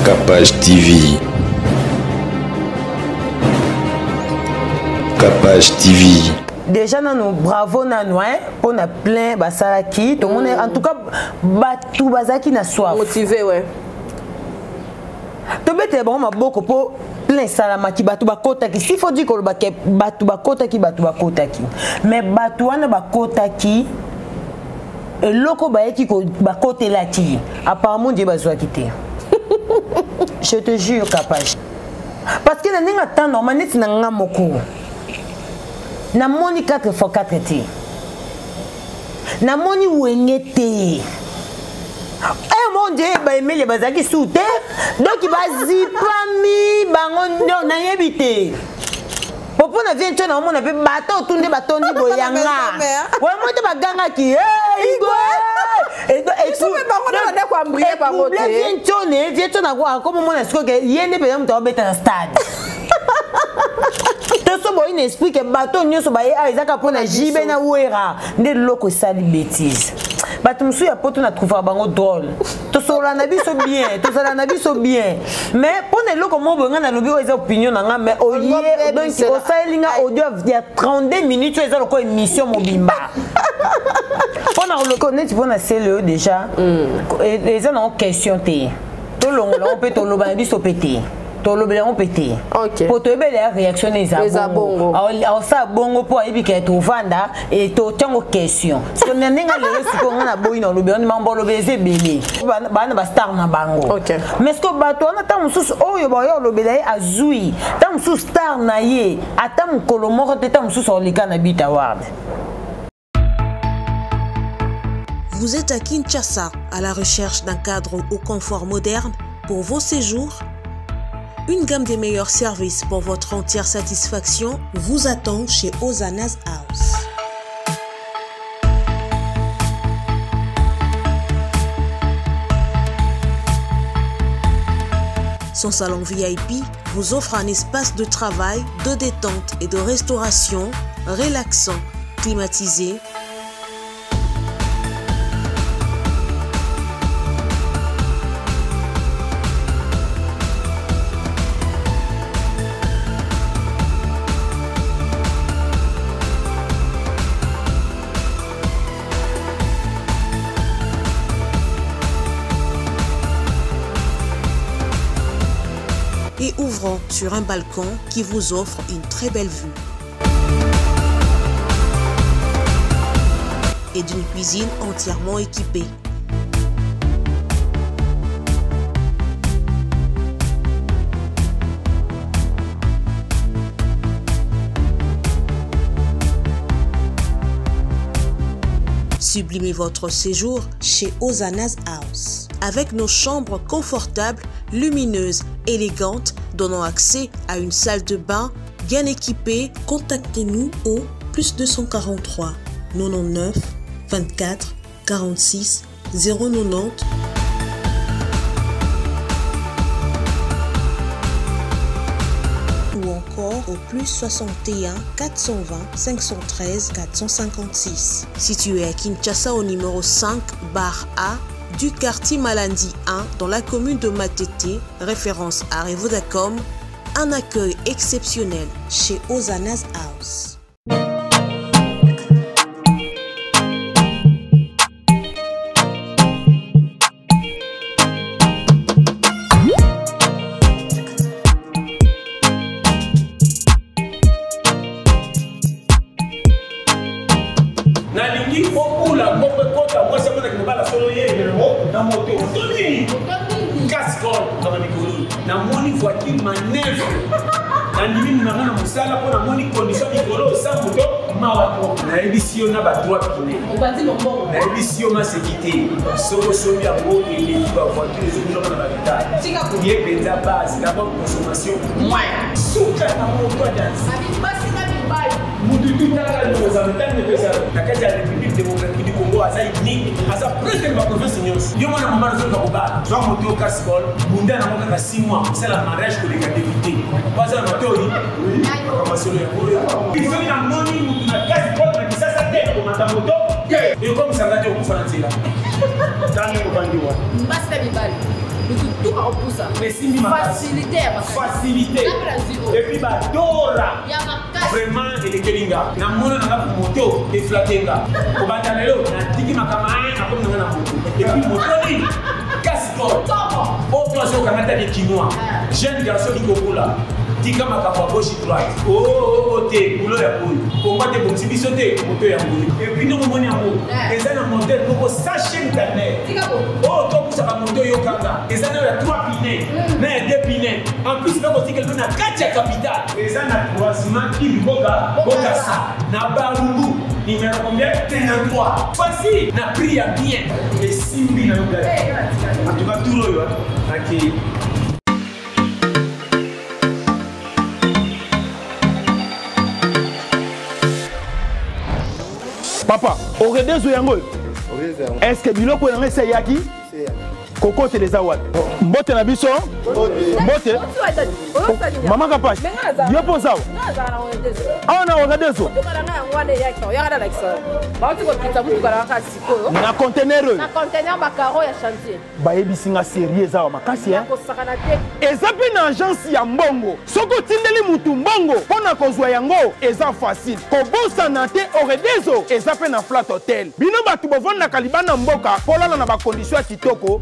Capage TV. Capage TV. Déjà nous bravo nanu on a plein basalaki tout le monde en tout cas batu bazaki na soif motivé ouais to bete bon ma boko po plein salama ki batu bakota ki s'il faut dire que batu bakota ki mais batu wana bakota ki eloko bayeki ko bakotela ki apparemment Dieu bazwa kité je te jure Capage parce que na ninga temps normal net na nga moko na moni 4x4 te na moni wengete mon Dieu ba emeli bazaki soute donc ba ziplami bango non na yebite popo na vient na mona pe bato tunde batondi boyanga ouais moi te baganga ki igo et tout mais bango na de kwa mbrier par côté vient na kwa comme mona siko ke yende pe mto beta na stade tout ça il explique que bateau nyoso ba ezaka pona jibe na wera nde loko sali bêtise bato musu ya poto na trouver bango drôle to sola na biso bien mais pona loko mo bonga na lobi eza opinion na nga mais oye donc o salinga audio ya 32 minutes eza loko émission mobimba pona le connaître pona c'est le déjà eza na question te to longo on peut to loba biso pété to loba on pété OK pour te belle réaction les abongo alors ça bongo pour ayebi ke to vanda et to tango question parce que nenga le siko ngana boyi na lobi on mambo lobi ezebele bana ba star na bango OK mais ce que bato on attend mususu oyo ba yo lobi la azui tam mususu star na ye atam kolomoko te tam mususu olika na bit award. Vous êtes à Kinshasa à la recherche d'un cadre au confort moderne pour vos séjours? Une gamme des meilleurs services pour votre entière satisfaction vous attend chez Hosanna's House. Son salon VIP vous offre un espace de travail, de détente et de restauration relaxant, climatisé, et ouvrant sur un balcon qui vous offre une très belle vue. Et d'une cuisine entièrement équipée. Sublimez votre séjour chez Hosanna's House. Avec nos chambres confortables, lumineuses, élégantes, donnant accès à une salle de bain bien équipée, contactez-nous au +243 99 24 46 090 ou encore au +61 420 513 456. Situé à Kinshasa au numéro 5 bar A du quartier Malandi 1 dans la commune de Matete, référence à Revodacom, un accueil exceptionnel chez Hosanna's House. na moni voiture manœuvre na ndimi na musala pour na moni condition ikolo sa moto mawa na ebisio na ba droit kine na ebisio ma sécurité solo solo ya bo et ba voiture zo na ba bita ye benza base d'abord consommation moins souka na moto dance basi na bibai mutu tutala nos habitants de pesa na kaja la République démocratique du Congo asa unique asa plus de ma province nyos yo mona mama zo ko ba zo moto cascol bunda na moka 6 mois c'est la mariage que les gars d'éviter pas un moto oui commencer le pour ils sont na moni mutu na cascol na kisasa te ko mata moto et comme ça va te ko fanzela dans le bandiwa mbasta bibali tout à repousser. Mais si Facilité. Facilité. Et puis Dora. Vraiment et les Kelinga. Na mono na moto et flatenga. Au bandanelo na tiki makamai na comme na moto. Et puis moto ni casse-toi. Oh toi c'est au Canada des Chinois. Jeune garçon qui cocola. Tika makapa gauche droite. Oh te boulot ya boulot. Combat de bon biso te moto ya boulot. Et puis nous moni amour. Les un modèle pour sachet d'année. Oh toi pour ça moto yo kanga. Les un a 3 pinets. Mais 2 pinets. En plus là aussi quelqu'un a 4 capitales. Les un a croisement qui boga ça. Na barumbu. Numéro combien? 33. Voici na prix à bien. Et simbi na yoga. En tout cas tout le yo. OK. Papa, au redezo yango. Est-ce que biloko yango c'est yaki? Koko te les awad. Mbote na biso? Mbote. Mama Kapash. Yo poza. Ah na au redezo. Na conteneur. Na conteneur bakaro ya chantier. Ba ebisinga sérieux za makasi hein. Ezapi na agence ya mbongo. Soko tindeli mutu mbongo pona kozwa yango eza facile. Kobosa na te au redezo ezapi na flat hotel. Bino batu bovanda kalibana mboka polala na ba condition ya kitoko.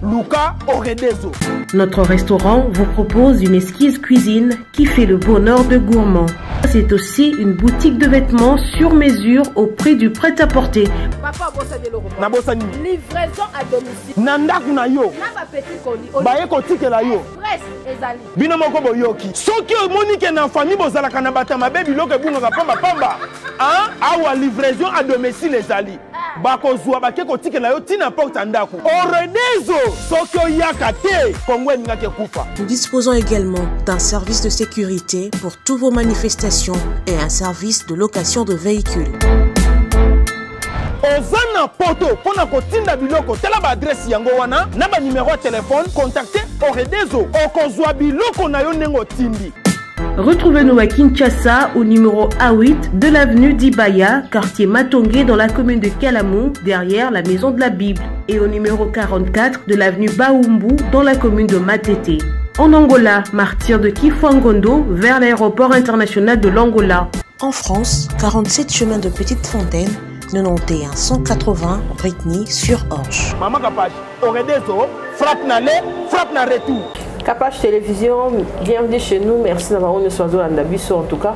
Notre restaurant vous propose une exquise cuisine qui fait le bonheur de gourmands. C'est aussi une boutique de vêtements sur mesure au prix du prêt-à-porter. Papa, livraison à domicile. Nandak na yo. Baye kotike la yo. Bino moko boyoki. Soki monique na famille bozala kana batama bebi loke bunga pamba pamba. Hein? Awa livraison à domicile ezali. Bakozwa bake kotike la yo tina porte ndako. Oredezo sokyo yakate kongwe ngake kufa. Nous disposons également d'un service de sécurité pour toutes vos manifestations et un service de location de véhicules. Ozana poto pona kotinda biloko tela ba adresse yango wana na ba numéro de téléphone contactez Oredezo okozwa biloko na yo nengo tindi. Retrouvez-nous à Kinshasa au numéro A8 de l'avenue d'Ibaya, quartier Matongé dans la commune de Kalamou, derrière la maison de la Bible, et au numéro 44 de l'avenue Baoumbu dans la commune de Matete. En Angola, martyr de Kifuangondo vers l'aéroport international de l'Angola. En France, 47 chemin de Petite Fontaine, 91 180 Brittany-sur-Orge. Maman Kapash, Oredezo, frappe na le, frappe na retour. Kapash Télévision, bienvenue chez nous. Merci d'avoir eu soin de en tout cas.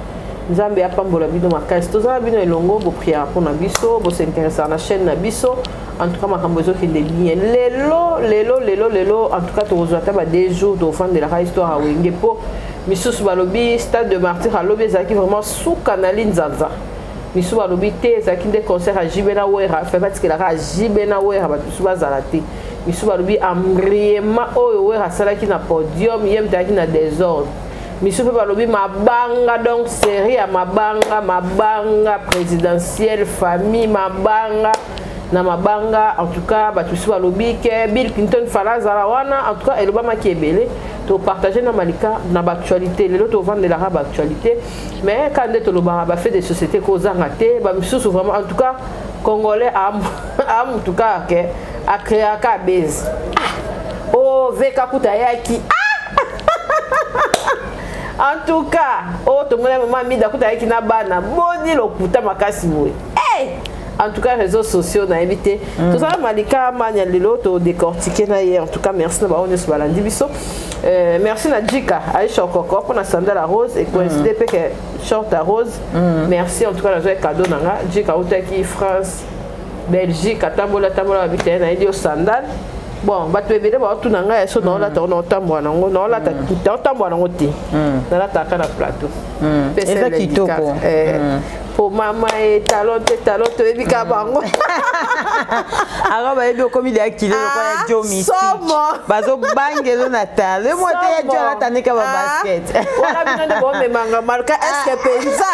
Nous avons bien parlé de ma case. Tous les bien longo, vous priez pour Nabiso, vous s'intéressez à la chaîne Nabiso. En tout cas, ma cambozo qui est bien. Lelo. En tout cas, tu reçois des jours de fin de la histoire à Wengepo. Missous Balobi, stade de martyr à Lobé, qui vraiment sous canaline Zaza. Missous Balobi, qui des concerts à Jibena Wera, fait parce qu'il a Jibena Wera, sous Bazalate. Missou Balubi amriema oyo we hasalaki na podium yem taki na désordre. Missou Balubi mabanga donc série à mabanga présidentielle famille mabanga na mabanga en tout cas batusu Balubi ke Bill Clinton fala zarawana en tout cas elobama ki ebele to partager na malika na actualité les autres vendre la rab actualité mais quand de toloba ba fait des sociétés kozanga te ba missou vraiment en tout cas congolais am en tout cas que a créé un cabez. Oh, veka kutayaki. En tout cas, oh, tout le monde m'a mis kutayaki na bana. Boni lokuta makasi mwe. Hey! En tout cas, réseaux sociaux n'a évité. Tout ça, Malika, Mania Lilo, to décortiquer na hier. En tout cas, merci de m'avoir sur Balandi Bisso. Merci na Jika, Aïcha Okoko, pour la sandale à rose et coïncider que short à rose. Merci en tout cas, la cadeau nanga. Jika Outaki, France. Belgique, Tambola, habité na idio sandal. Bon, bah tu es bien, bah tout nanga, et so non la tourne au tambour, non la ta tambour en ôté. Dans la taca na plateau. C'est qui toko. Pour maman et talon, et bika bango. Alors, bah, il y a comme il est activé, le Joe Mystique. Bazo bangelo natal. Le mois de Joe la tane ka basket. On a besoin de bon mais manga marca est-ce que pensa.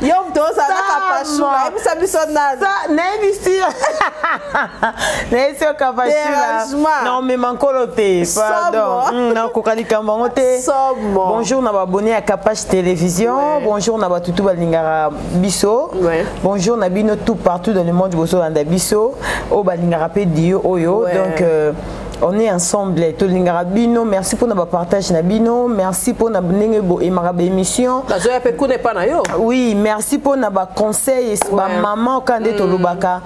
Yom to ça na kapashula. Vous savez son naz. Ça n'est ici. N'est sur kapashula. Non mais mankoloté. Pardon. Non kokali kambangote. Bonjour na abonné à Kapash Télévision. Bonjour na batutu balingara biso. Bonjour na bino tout partout dans le monde boso anda biso. O balingara pe dio oyo. Donc On est ensemble, Tolingara Bino, merci pour notre partage Nabino, merci pour notre émission. Oui, merci pour notre conseil, maman quand est au Lubaka,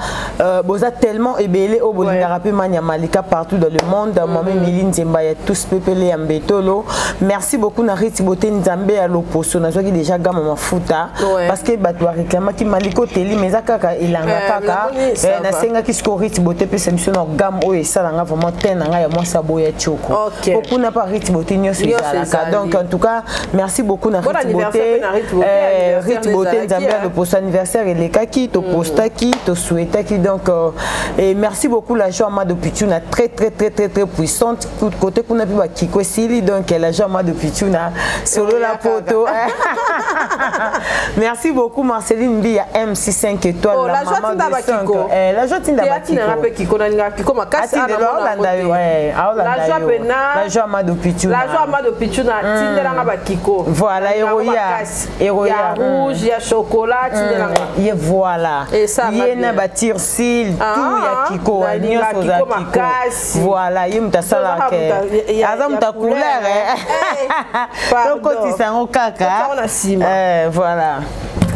vous êtes tellement ébélé au Bolingara Pemania Malika partout dans le monde, maman Méline Zembaya, tous pepele Ambetolo. Merci beaucoup Narit Boté Nzambe à l'opposition, nous avons déjà gamme ma futa, parce que Batou a réclamé qui Maliko Teli, mais à Kaka il a un kaka, na senga qui scorit Boté pe semission gamme o et ça l'a vraiment ten. Beaucoup n'a pas Rit Beauté. Donc en tout cas, merci beaucoup na Rit Beauté. Rit Beauté le post anniversaire et les kaki, to postaki, to souhaitaki. Donc et merci beaucoup la joie de Pichuna très puissante. Tout côté qu'on a pu Kiko Sili donc la joie de Pichuna sur la photo. Merci beaucoup Marceline Bia MC5 étoiles la maman de 5. La joie tinda Kiko. La joie Amado Pichuna. La joie Amado Pichuna. Kiko. Voilà, il y a rouge, il y a chocolat. Et voilà. Et ça va. Il y a bâtir s'il, tout il y a Kiko. Voilà, il y a ta salade. Il y a ta couleur. Donc quand tu sens au caca. Voilà.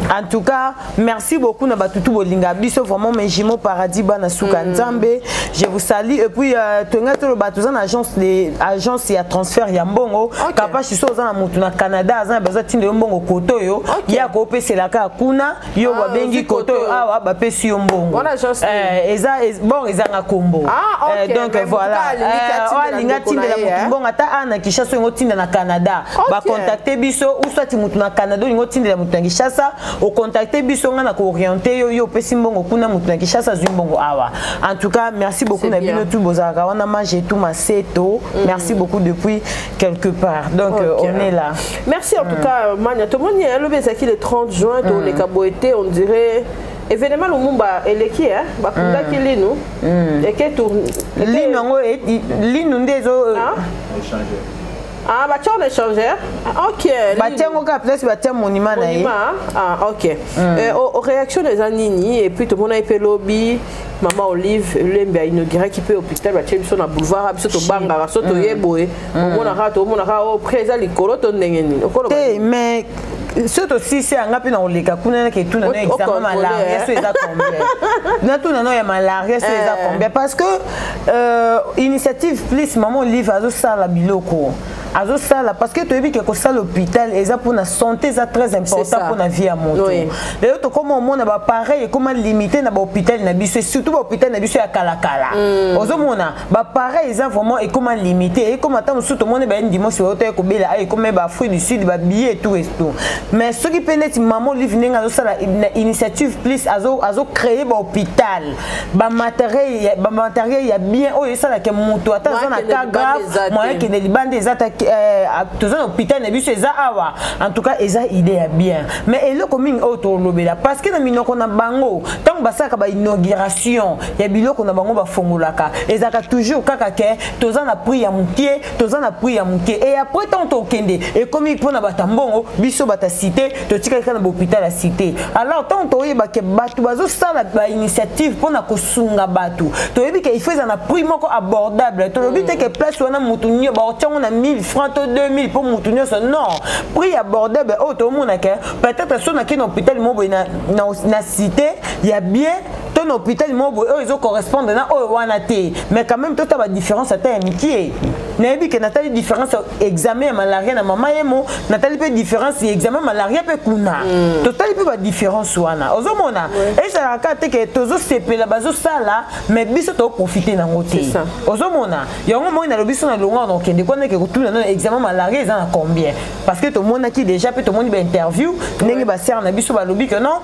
En tout cas, merci beaucoup Nabatutu Bolinga Biso vraiment mes jumeaux paradis bana souka Nzambe. Je vous salue et puis tu as le bateau en agence et à transfert Yambongo. Capable si so za mutu na Canada za besoin tinde mbongo koto yo. Ya ko pese la ka kuna yo ba bengi koto awa ba pesi mbongo. Eza bon eza nga kombo. Donc voilà. Linga tinde la mutu mbongo ata ana Kishasa ngo tinde na Canada. Ba contacter biso ou soit mutu na Canada ngo tinde la mutu Kishasa. Au contacter Bissonga na ko orienter yo pesimbongo kuna mutu na Kishasa zumbongo awa. En tout cas, merci beaucoup na bino tout bozaka wana mangé tout maseto. Merci beaucoup depuis quelque part. Donc on est là. Merci en tout cas Mania. Tout le monde est le le 30 juin dans les Caboété, on dirait événement le Mumba eleki hein bakunda kilinu et que tourne linu ndezo échanger. Ah, bah, tu as échangeur. Ok. Bah, tiens, on a place, bah, tiens, monument. Ah, ok. Aux réactions des Anini, et puis tout le monde a été lobby. Maman Olive, l'embe a inauguré qui peut hôpital, bah, tiens, sur le boulevard, sur le banga, sur le yeboé. On a raté, on a raté, présent, les colotos n'engeni. Mais. Surtout si c'est un peu dans les cas, qu'on a tout dans l'examen malaria, c'est ça combien. Dans tout dans les malaria, c'est ça combien. Parce que initiative plus maman livre à ça la biloko. À ça là parce que tu as vu que ça l'hôpital et ça pour la santé c'est très important pour la vie à mon tour. D'ailleurs comment on a pareil comment limiter na hôpital na biso surtout hôpital na biso ya kalakala. Ozomona ba pareil ça vraiment et comment limiter et comment tant surtout monde ba dimanche hôtel ko bela et comment ba fruits du sud ba billet tout et tout. Mais ce qui peut être maman livre ninga ça la initiative plus azo créer ba hôpital ba matériel il y a bien oh ça là que moto attends na cas grave moyen que les bandes des attaques tous un hôpital na biso eza awa en tout cas eza idée bien mais elo commune auto lobela parce que na minoko na bango tant basaka ba inauguration ya biloko na bango ba fongolaka ezaka toujours kaka ke tous en a pris ya mukie tous en a pris ya mukie et après tant to kende et comme il pona batambongo biso bata cité to tika kana ba hôpital la cité alors tant to yeba ke batu bazo sala ba initiative pona ko sunga batu to yebi ke il faut en a pris moko abordable to yebi te ke place wana mutu nyo ba otiango na 1000 francs 2000 pour moutonner non prix abordable oh tout le monde peut-être son qui hôpital mobo na cité il y a bien ton hôpital mobo ils correspondent na oh wanate mais quand même toute la différence à ta amitié n'abi que Nathalie différence examen malaria na maman yemo Nathalie peut différence examen malaria peut kuna total peut pas différence wana ozomona et ça rakate que tozo sepela bazo sala mais biso to profiter na ngote ozomona yango mo na lobiso na longo donc ndeko na ke tout na examen malaria ils en combien parce que tout le monde qui déjà peut tout le monde ba interview ndenge ba ser na biso ba lobi que non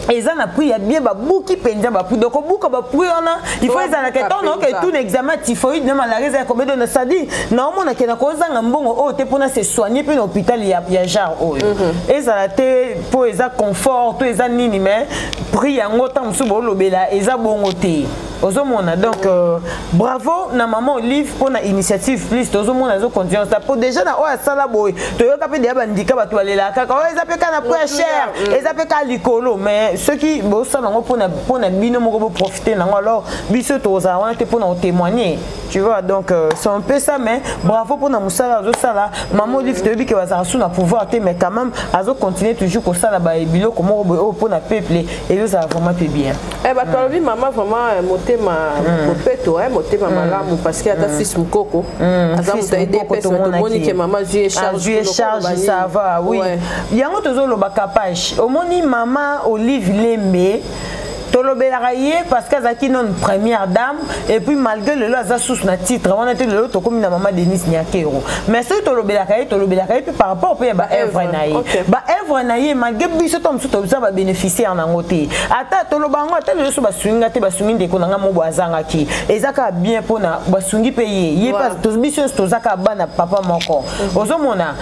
et ça n'a pris bien ba bouki penja ba pour donc bouka ba pour on il faut ça la que ton que tout examen typhoïde de malaria ça combien de ça dit non on a que na koza ngambongo oh te pour se soigner puis l'hôpital il y a genre oh et ça la te pour ça confort tout ça nini mais prix yango tant so bo lobela et ça bongo te ozomona donc bravo na maman Olive pour na initiative plus ozomona zo continuer ça pour déjà na oya sala boy toyoka pe dia bandika bato balela kaka oya ezapeka na prix cher ezapeka likolo mais ceux qui bo sala ngo pour na bino moko bo profiter nango alors biso toza wana te pour na témoigner tu vois donc c'est un peu ça mais bravo pour na musala zo sala maman Olive toyobi ke bazara sous na pouvoir te mais quand même azo continuer toujours ko sala ba bilo comme pour na peuple et ça va vraiment bien bah toi oui maman vraiment motema mopeto motema malamu parce que ta fils mukoko aza muta aider personne to moni que maman jouer charge ça va oui yango tozo lo ba capage omoni maman Olive Lembe tolobelaka ye parce que azaki non première dame et puis malgré le lot aza sous na titre on était le lot tokomi na maman Denise Nyakero mais ce tolobelaka ye puis par rapport au ba œuvre na ye ba œuvre na ye malgré biso tom sous toza ba bénéficiaire na ngote ata tolobango ata le so ba swinga te ba swingi ndeko na ngamo boazanga ki ezaka bien pona ba swingi payer ye pas tous biso tozaka bana papa moko ozomona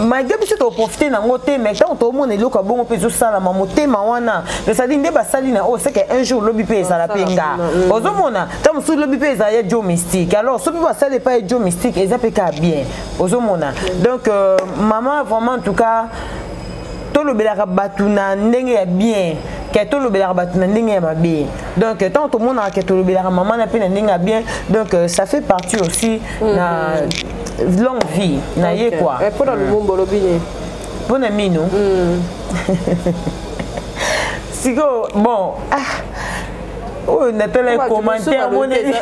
malgré biso to profiter na ngote mais quand to mona eloko bongo pezo sala mamotema wana ça dit nde ba oh c'est qu'un jour lobby pay ça la penga ozomona tam sous lobby pay ça y a Joe Mystique alors ce pas ça n'est pas Joe Mystique et ça peut bien ozomona donc maman vraiment en tout cas to lobelaka batuna ndenge ya bien que to lobelaka batuna ndenge ya mabe donc tant tout le monde a que to lobelaka maman na pena ndenge ya bien donc ça fait partie aussi na longue vie na ye quoi pour le monde lobine pour na mino bon, oh, on a fait les commentaires, mon ami.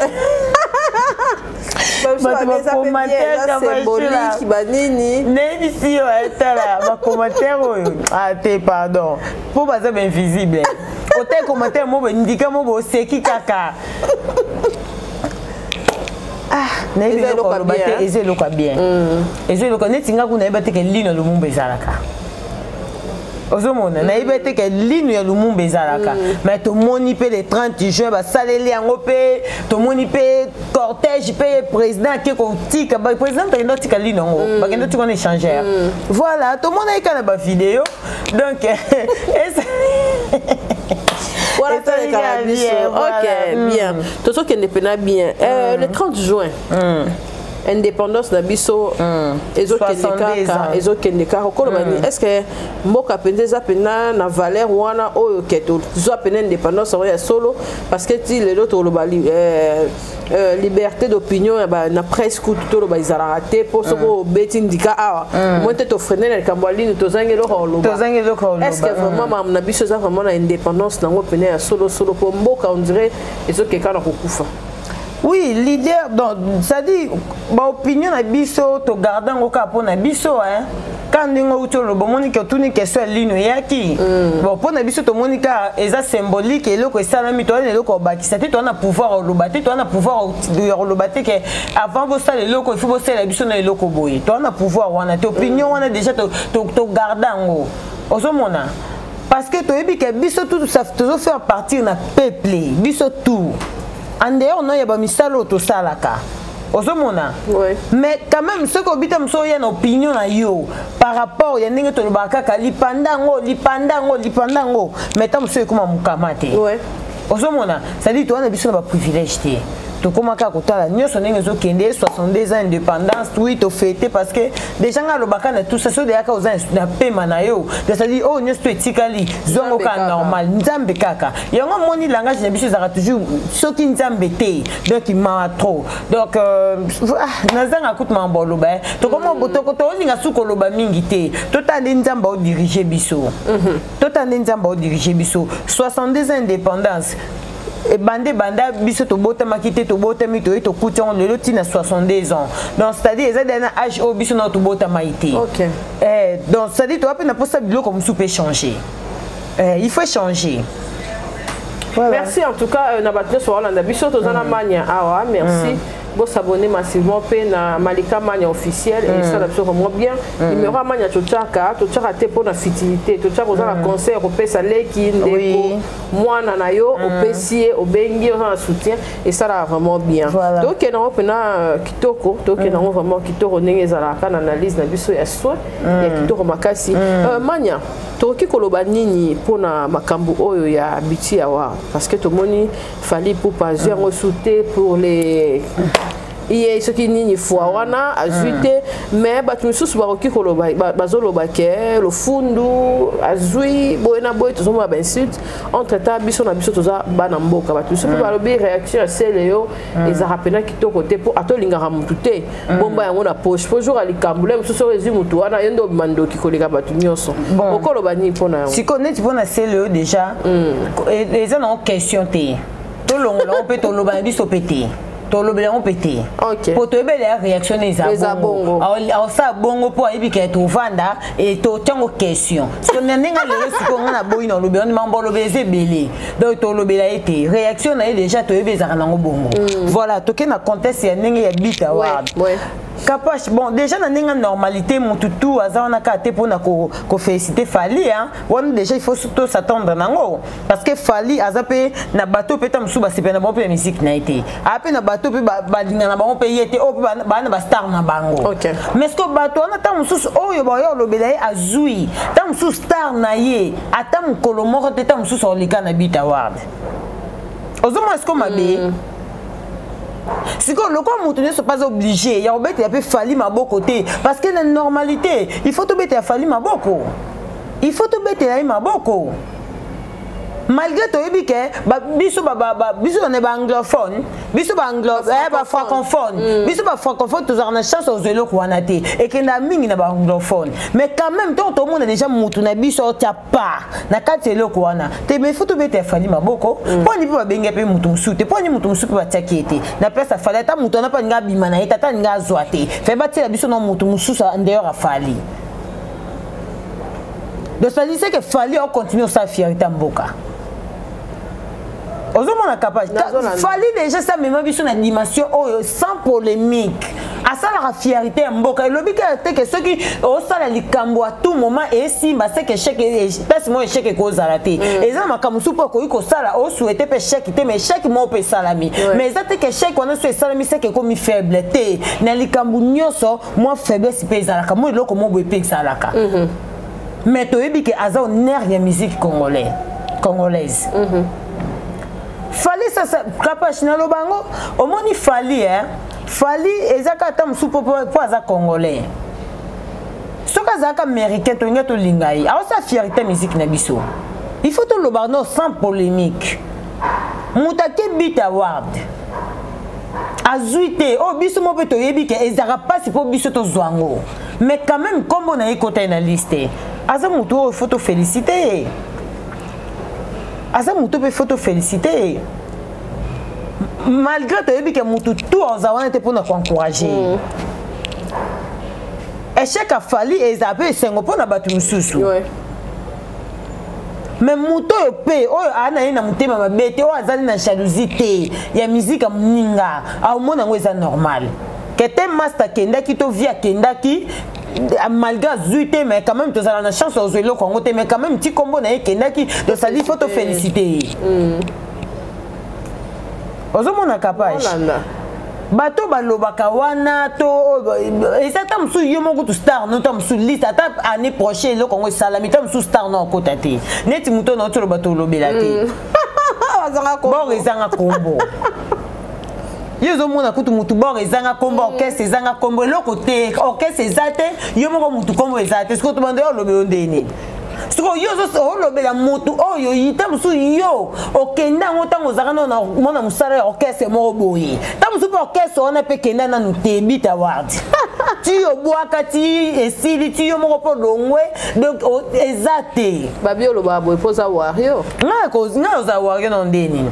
Commentaire symbolique, banini. Ici, ma commentaire, t'es pardon. Pour pas être invisible. Autant commentaire, moi, indiquer moi, c'est qui caca. Bien. ozomona na ibete ke linu ya lumumba ezalaka mais to moni pe le 30 juin ba saleli yango pe to moni pe cortège pe président ke ko tika ba président tendo tika linu yango ba kendo tika na échangeur voilà to mona ikana ba vidéo donc voilà ok bien to so ke ne pena bien le 30 juin indépendance na biso ezokendeka okolobani est-ce que mboka penza eza pena na valeur wana oyo keto zo pena indépendance ya solo parce que ti lelo toloba liberté d'opinion na presse kutu toloba izala raté pour soko beti ndika awa monte to freiner na kambo lini tozangi lo holoba est-ce que vraiment na biso za vraiment na indépendance nango pena ya solo pour mboka on dirait ezokeka na kokufa. Oui, leader, donc, ça dit, ma opinion na biso, to gardant au cap pour na biso, hein. Quand nous avons le bon que tout n'est que seul ligne yaki. Bon, pour na biso to monika, eza symbolique et loko salami to ne loko baki. Ça dit, on a pouvoir le battre, on a pouvoir le battre que avant vous ça le loko, il faut bosser la biso na le loko boy. To on a pouvoir, on a tes opinions, on a déjà to gardant. Ozomona. Parce que to ebi que biso tout ça toujours faire partir na peuple, biso tout. En dehors, non, il y a misalo to salaka. Ozomona. Mais quand même, ce qu'on dit, il y a une opinion à yo par rapport, il y a une autre bakaka lipandango. Mais tant que comment mukamate. Ozomona. Ça dit, toi, on a besoin d'un privilège. To komaka kotala nyoso ndenge zo kende 62 ans indépendance oui to fêter parce que déjà ngalo bakana tout ça so de yaka oza na pema na yo ça dit oh nyoso etikali zongo ka normal nzambe kaka yango moni langage na biso za toujours soki nzambe te donc il m'a trop donc nazanga kutma mbolo ba to komo botoko to linga suko ba mingi te to tande nzamba o diriger biso to tande nzamba o diriger biso 62 ans indépendance et banda biso to bota makite to bota mito to kution le loti na 62 ans donc c'est à dire ça dans âge au biso na to bota maïté OK donc ça dit toi na posa bilo comme soupe changer il faut changer. Voilà. Merci en tout cas na battre sur Hollande biso to zana mania merci vous s'abonner massivement à Malika Mania officiel et ça vraiment bien. Numéro Mania Tochaka pour la fertilité, Tochaka aux un concert au Pessalé qui est moi nanayo au Pessier au Bengi on soutien et ça là vraiment bien. Donc il y a un kitoko, donc il y a vraiment kitoko n'engezala kan analyse na biso ya soin et kitoko makasi. Mania toki koloba nini pona makambo oyo ya biti ya wa parce que tout le monde fallait pour pas sauter pour les et ce qui nini fois wana azuite mais batu susu baroki koloba bazoloba ke le fundu azui boena boy to zoma ben sud entre temps biso na biso toza bana mboka batu susu balobi réaction celle yo eza rapena kitoko te po atolinga ramutu te bomba yango na poche po jour ali kambule mususu rezi mutu wana yendo mando kikoleka batu nyonso okoloba ni pona si connaît pona celle yo déjà eza na question te to longo on peut to loba biso pété on pété. Ok. Pour te faire la réaction des abongo. Alors ça bongo pour aller que tu vanda et tu tiens aux questions. Parce que n'enga le ce qu'on a boy dans le bien mambo le baiser belé. Donc tu le belé été réaction na déjà tu baiser na bongo. Voilà, tu que na contexte ya n'enga ya bita wa. Ouais. Capache bon déjà na n'enga normalité mon toutou azana ka te pour na ko féliciter Fali hein. On déjà il faut surtout s'attendre nango parce que Fali azape na bateau peut tam suba c'est pas na bon musique na été. Après na bateau pe badinga na bango pe yete o ba na star na bango. Okay. Mais ce que bateau na tam sus oyo ba yo lobelaye azui tam sus star na ye atam kolomoro te tam sus olika na bit award. Ozoma est-ce que mabe si que le corps ne sont pas obligés, il y a fallu ma beau côté parce que la normalité, il faut te mettre à fallu ma beaucoup. Il faut te mettre à ma beaucoup. Malgré tout, biso on est anglophone, biso francophone, biso francophone tous en chance aux élo kwanate et que na mingi na anglophone. Mais quand même tout le monde a déjà mutu na biso tia pas na kati élo kwana. Te me faut te mettre à fallu ma beaucoup. Pour ni pas benga pe mutu sute, pour ni mutu sute ba tiakete. Na place à fallu ta mutu na pas nga bimana eta nga zoate. Fait bati la biso na mutu mususu en dehors à fallu. Donc ça dit que fallu on continue sa fierté mboka. Ozomona capable fallait déjà ça même biso na dimension sans polémique à ça la fierté mboka lobi que ceux qui au sala likambo à tout moment et si ba c'est que chèque passe moi chèque ko zalaté et ça makamu supo ko sala o souhaiter pe chèque te mais chèque mo pe salami mais ça que chèque on a souhaité salami c'est que comme faible te na likambo nyoso moi faiblesse pe zalaka moi loko mo bo pe zalaka mais to yebi que aza nerf ya musique congolaise Fali ça capable na lobango au moni Fali hein Fali ezaka tam soupo pour aza congolais soka zaka américain to ngato lingai a sa fierté musique na biso il faut to lobango sans polémique mutake beat award azuite o biso mo peto yebi ke ezaka pas pour biso to zwango mais quand même comme on a écouté na liste aza muto il faut te féliciter. Asa muto pe photo féliciter malgré que muto tout ozawana te pour nous encourager échec a fallu et zabe sengo pour na batu mususu mais muto pe o ana ina mutema mabete o azali na jalousie te ya musique mninga a mona ngweza normal que te master kenda ki to via kenda ki malgré zuite mais quand même tu as la chance aux élo Congo mais quand même petit combo na ekendaki de ça il faut te féliciter ozomona capable bato balobaka wana to ezata musu yo moko tu star no tam su liste ata année prochaine le Congo salami tam su star no kota te neti muto no to bato lobela te bon ezanga combo Yezo mona kutu mutu bord ezanga kombo orchestre ezanga kombo le côté orchestre ezate yo moko mutu kombo ezate ce que tu bande lobe ondeni ce que yo zo lobe la mutu oyo yitam su yo okenda ngotango zakana na mona musala orchestre mo boyi tam su orchestre ona pe kenda na nutebi taward ti yo boaka ti esili ti yo moko po longwe donc ezate babio lo babo epoza wario nga za wario ndeni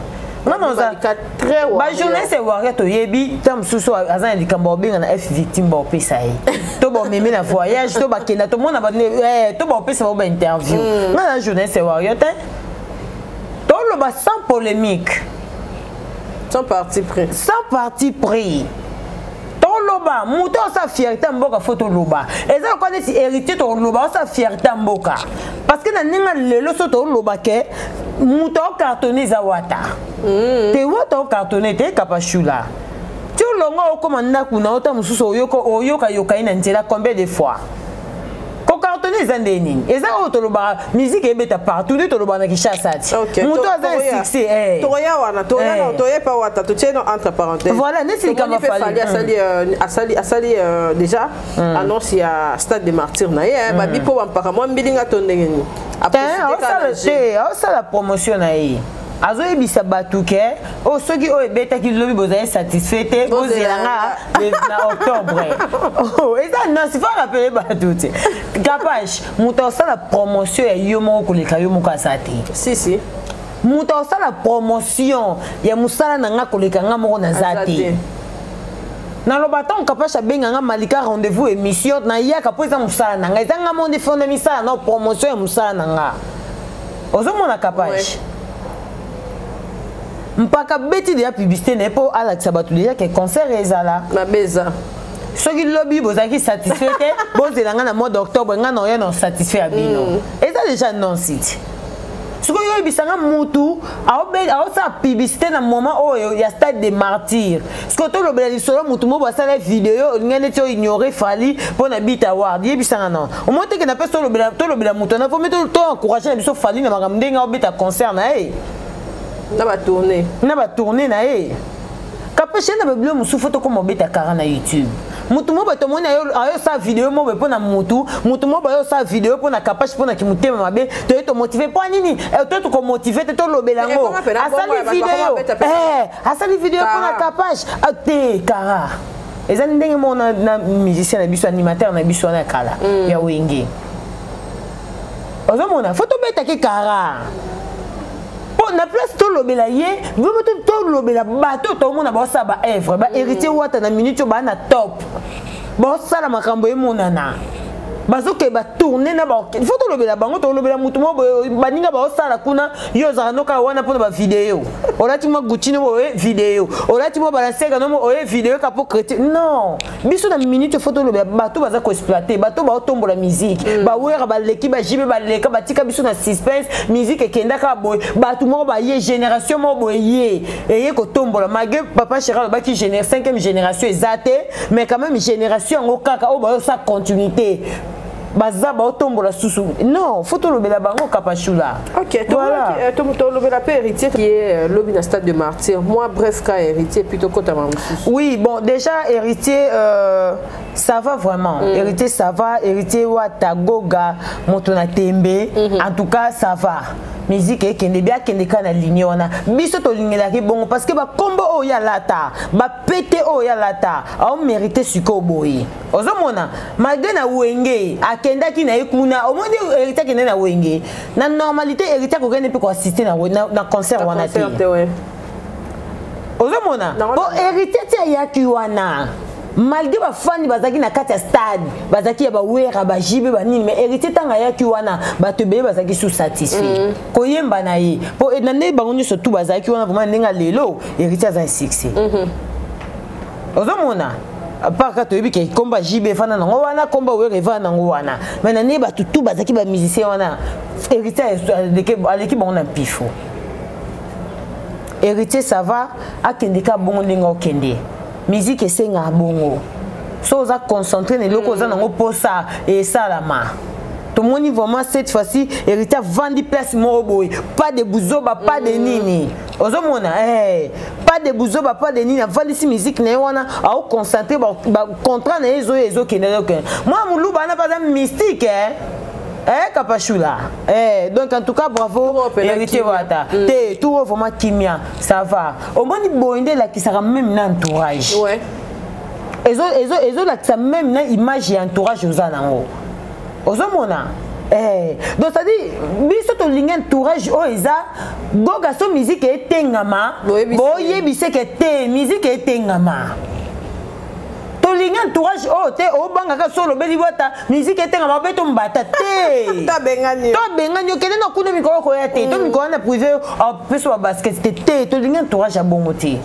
non ça très ba jeunesse warrior to yebi tam susu azan likambo benga na F victime ba opesa yi to bo meme na voyage to ba kenda to mona ba to ba opesa ba interview na jeunesse warrior te to lo ba sans polémique sans parti pris loba muto sa fierté mboka photo loba eza ko neti héritier to loba sa fierté mboka parce que na ninga lelo so to loba ke muto cartonné za wata te wata cartonné te kapashula tu longo okomanda kuna ota mususu oyoka ina nzela combien de fois ko cartonné za ndeni eza to loba musique ebeta partout to loba na Kinshasa muto za succès toya wana toya pa wata to tieno entre parenthèses voilà nesi kama fali asali déjà annonce ya Stade des Martyrs na ye ba bipo ba mpaka mo mbilinga to ndengeni après ça la promotion na ye azo ebisa batuke o soki o ebetaki lobi bozali satisfait te bozelanga na octobre eza non c'est pas rappeler batuti capage muto la promotion ya yo moko koleka yo moko asate si muto la promotion ya musala nanga koleka nga moko na zate na lobaton capage abenganga malika rendez-vous émission na yaka po eza musala nanga eza nga monde fonde misala na promotion ya musala nanga ozomona capage mpaka beti de la publicité n'est pas à la sabatu déjà que concert ezala na beza soki lobby bozaki satisfait bozelanga na mois d'octobre nga na rien satisfait abino eza déjà non site soki yo bisanga mutu a sa publicité na moment oyo ya Stade des Martyrs ce que to lobela lisolo mutu mo basala vidéo ngene to ignorer fali pour na bit award yebisanga non au moins que na pe to lobela mutu na faut mettre to encourager biso fali na makamde nga obeta concert na na ba tourner na ye kapeshe na beblo musu photo comme obeta kara na YouTube mutu mo beto mona ayo sa vidéo mo be pona mutu mo ba yo sa vidéo pona kapashe pona kimutema mabe to motiver po nini to ko motiver to lobelango asali vidéo pona kapashe ate kara ezali ndenge mona na musicien na biso animateur na biso na kala ya wenge ozomona photo beta ke kara na place to lobela ye vraiment to lobela bato to mona ba sa ba œuvre ba héritier wata na minute ba na top ba sala makambo e monana bazoke ba tourner na ba il faut to lobela bango to lobela mutu mo baninga ba sala kuna yo za noka wana pona ba vidéo olati mo Gucci no vidéo olati mo balancer no mo vidéo ka po créer non biso na minute faut to lobela bato baza ko exploiter bato ba tombola musique ba wera ba leki ba jibe ba leka ba tika biso na suspense musique ekenda ka boy bato mo ba ye génération mo boye eye ko tombola malgré papa Chéral ba ki 5e génération ezate mais quand même génération ngo kaka o ba sa continuité bazaba otombola susu non faut to lobela bango kapachula ok voilà to lobela pe héritier qui est lobby na Stade de Martyrs moi bref cas héritier plutôt kota mamsusu oui bon déjà héritier ça va vraiment héritier ça va héritier wata goga moto na tembe en tout cas ça va musique ekende bien kende kana ligne wana biso to lingela ki bongo parce que ba kombo o ya lata ba pété o ya lata a mérité suko boyi ozomona malgré na wenge akenda ki na ekuna o moni héritier kende na wenge na normalité héritier ko gene pe ko assister na concert wana te ozomona bo héritier ti ya ki wana malgré ba fani bazaki na kati ya stade bazaki ya ba wera ba jibe ba nini mais héritier tanga ya ki wana ba te be bazaki sous satisfait ko yemba na ye po na ne bango nyo surtout bazaki wana vraiment ndinga lelo héritier za succès ozomona apaka to yebi ke komba jibe fana nango wana komba wera fana nango wana mais na ne ba tutu bazaki ba musicien wana héritier aleki bango na pifo héritier ça va akendeka bongo ndinga okende musique esenga bongo so za concentré ne loko za nango posa et salama tout mon niveau vraiment cette fois-ci héritier vandi place moboy pas de buzoba pas de nini ozomona pas de buzoba pas de nini vandi si musique ne wana au concentré ba contrat na ezo kenelo moi muluba na pas mystique kapachula donc en tout cas bravo héritier wata te tout vraiment kimia ça va au moins boinde la qui sera même na entourage ouais ezo la qui sera même na image et entourage aux anango ozomona donc ça dit biso to linga entourage o eza goga so musique etengama boyebise ke te musique etengama linga entourage oh te o banga ka solo beli wata musique etenga mabeto mbata te ta bengani kene na kuna mikolo ko ya te to mikolo na privé a peso basket te to linga entourage a bongo te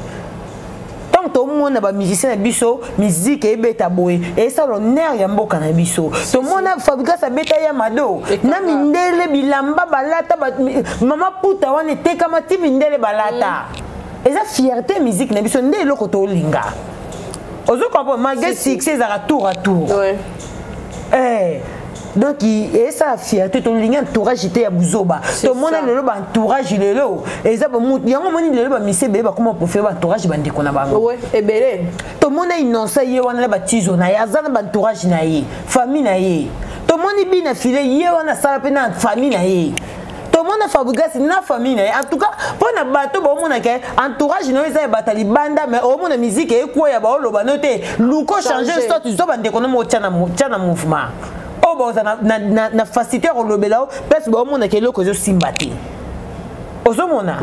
tant que monde ba musicien na biso musique e beta boy et ça l'honneur ya mboka na biso to mona fabrica sa beta ya mado na mindele bilamba balata mama puta wana tekama ti mindele balata eza fierté musique na biso nde eloko to linga ozo comprendre malgré succès à tour à tour donc et ça fierté to linga entourage était ya buzoba to mona lelo ba entourage lelo eza ba mutu yango moni lelo ba misebe ba comment pour faire ba entourage ba ndeko na bango ouais ebele to mona innocent ye wana ba tizo na ya zana ba entourage na ye famille na ye to moni bina file ye wana sala pe na famille na ye to mona fabrice na famille na ye en tout cas pour na bato ba mona ke entourage no eza ba tali banda mais au mona musique e ko ya ba oloba note luko changer statut zo ba ndeko na mo tchana mouvement na facilité rolobelao parce que on a quelque chose sympathie ozomona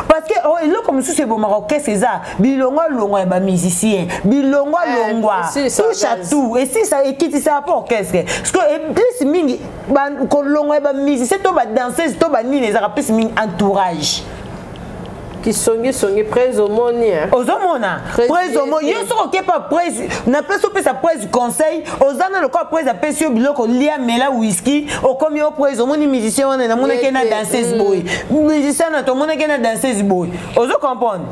parce que il comme sous c'est bon marocain c'est ça bilongo longo ba musicien bilongo longwa touche à tout et si ça équipe ça pas orchestre parce que plus mingi ba longo ba musicien to ba danseuse to ba nini ça plus mingi entourage qui songi près au monde ozomona près au monde yo so ke pas près na peso pe sa près conseil ozana le corps près a pesio biloko lia mela whisky o comme yo près au monde musicien wana na mona ke na danseuse boy musicien na to mona ke na danseuse boy ozo comprendre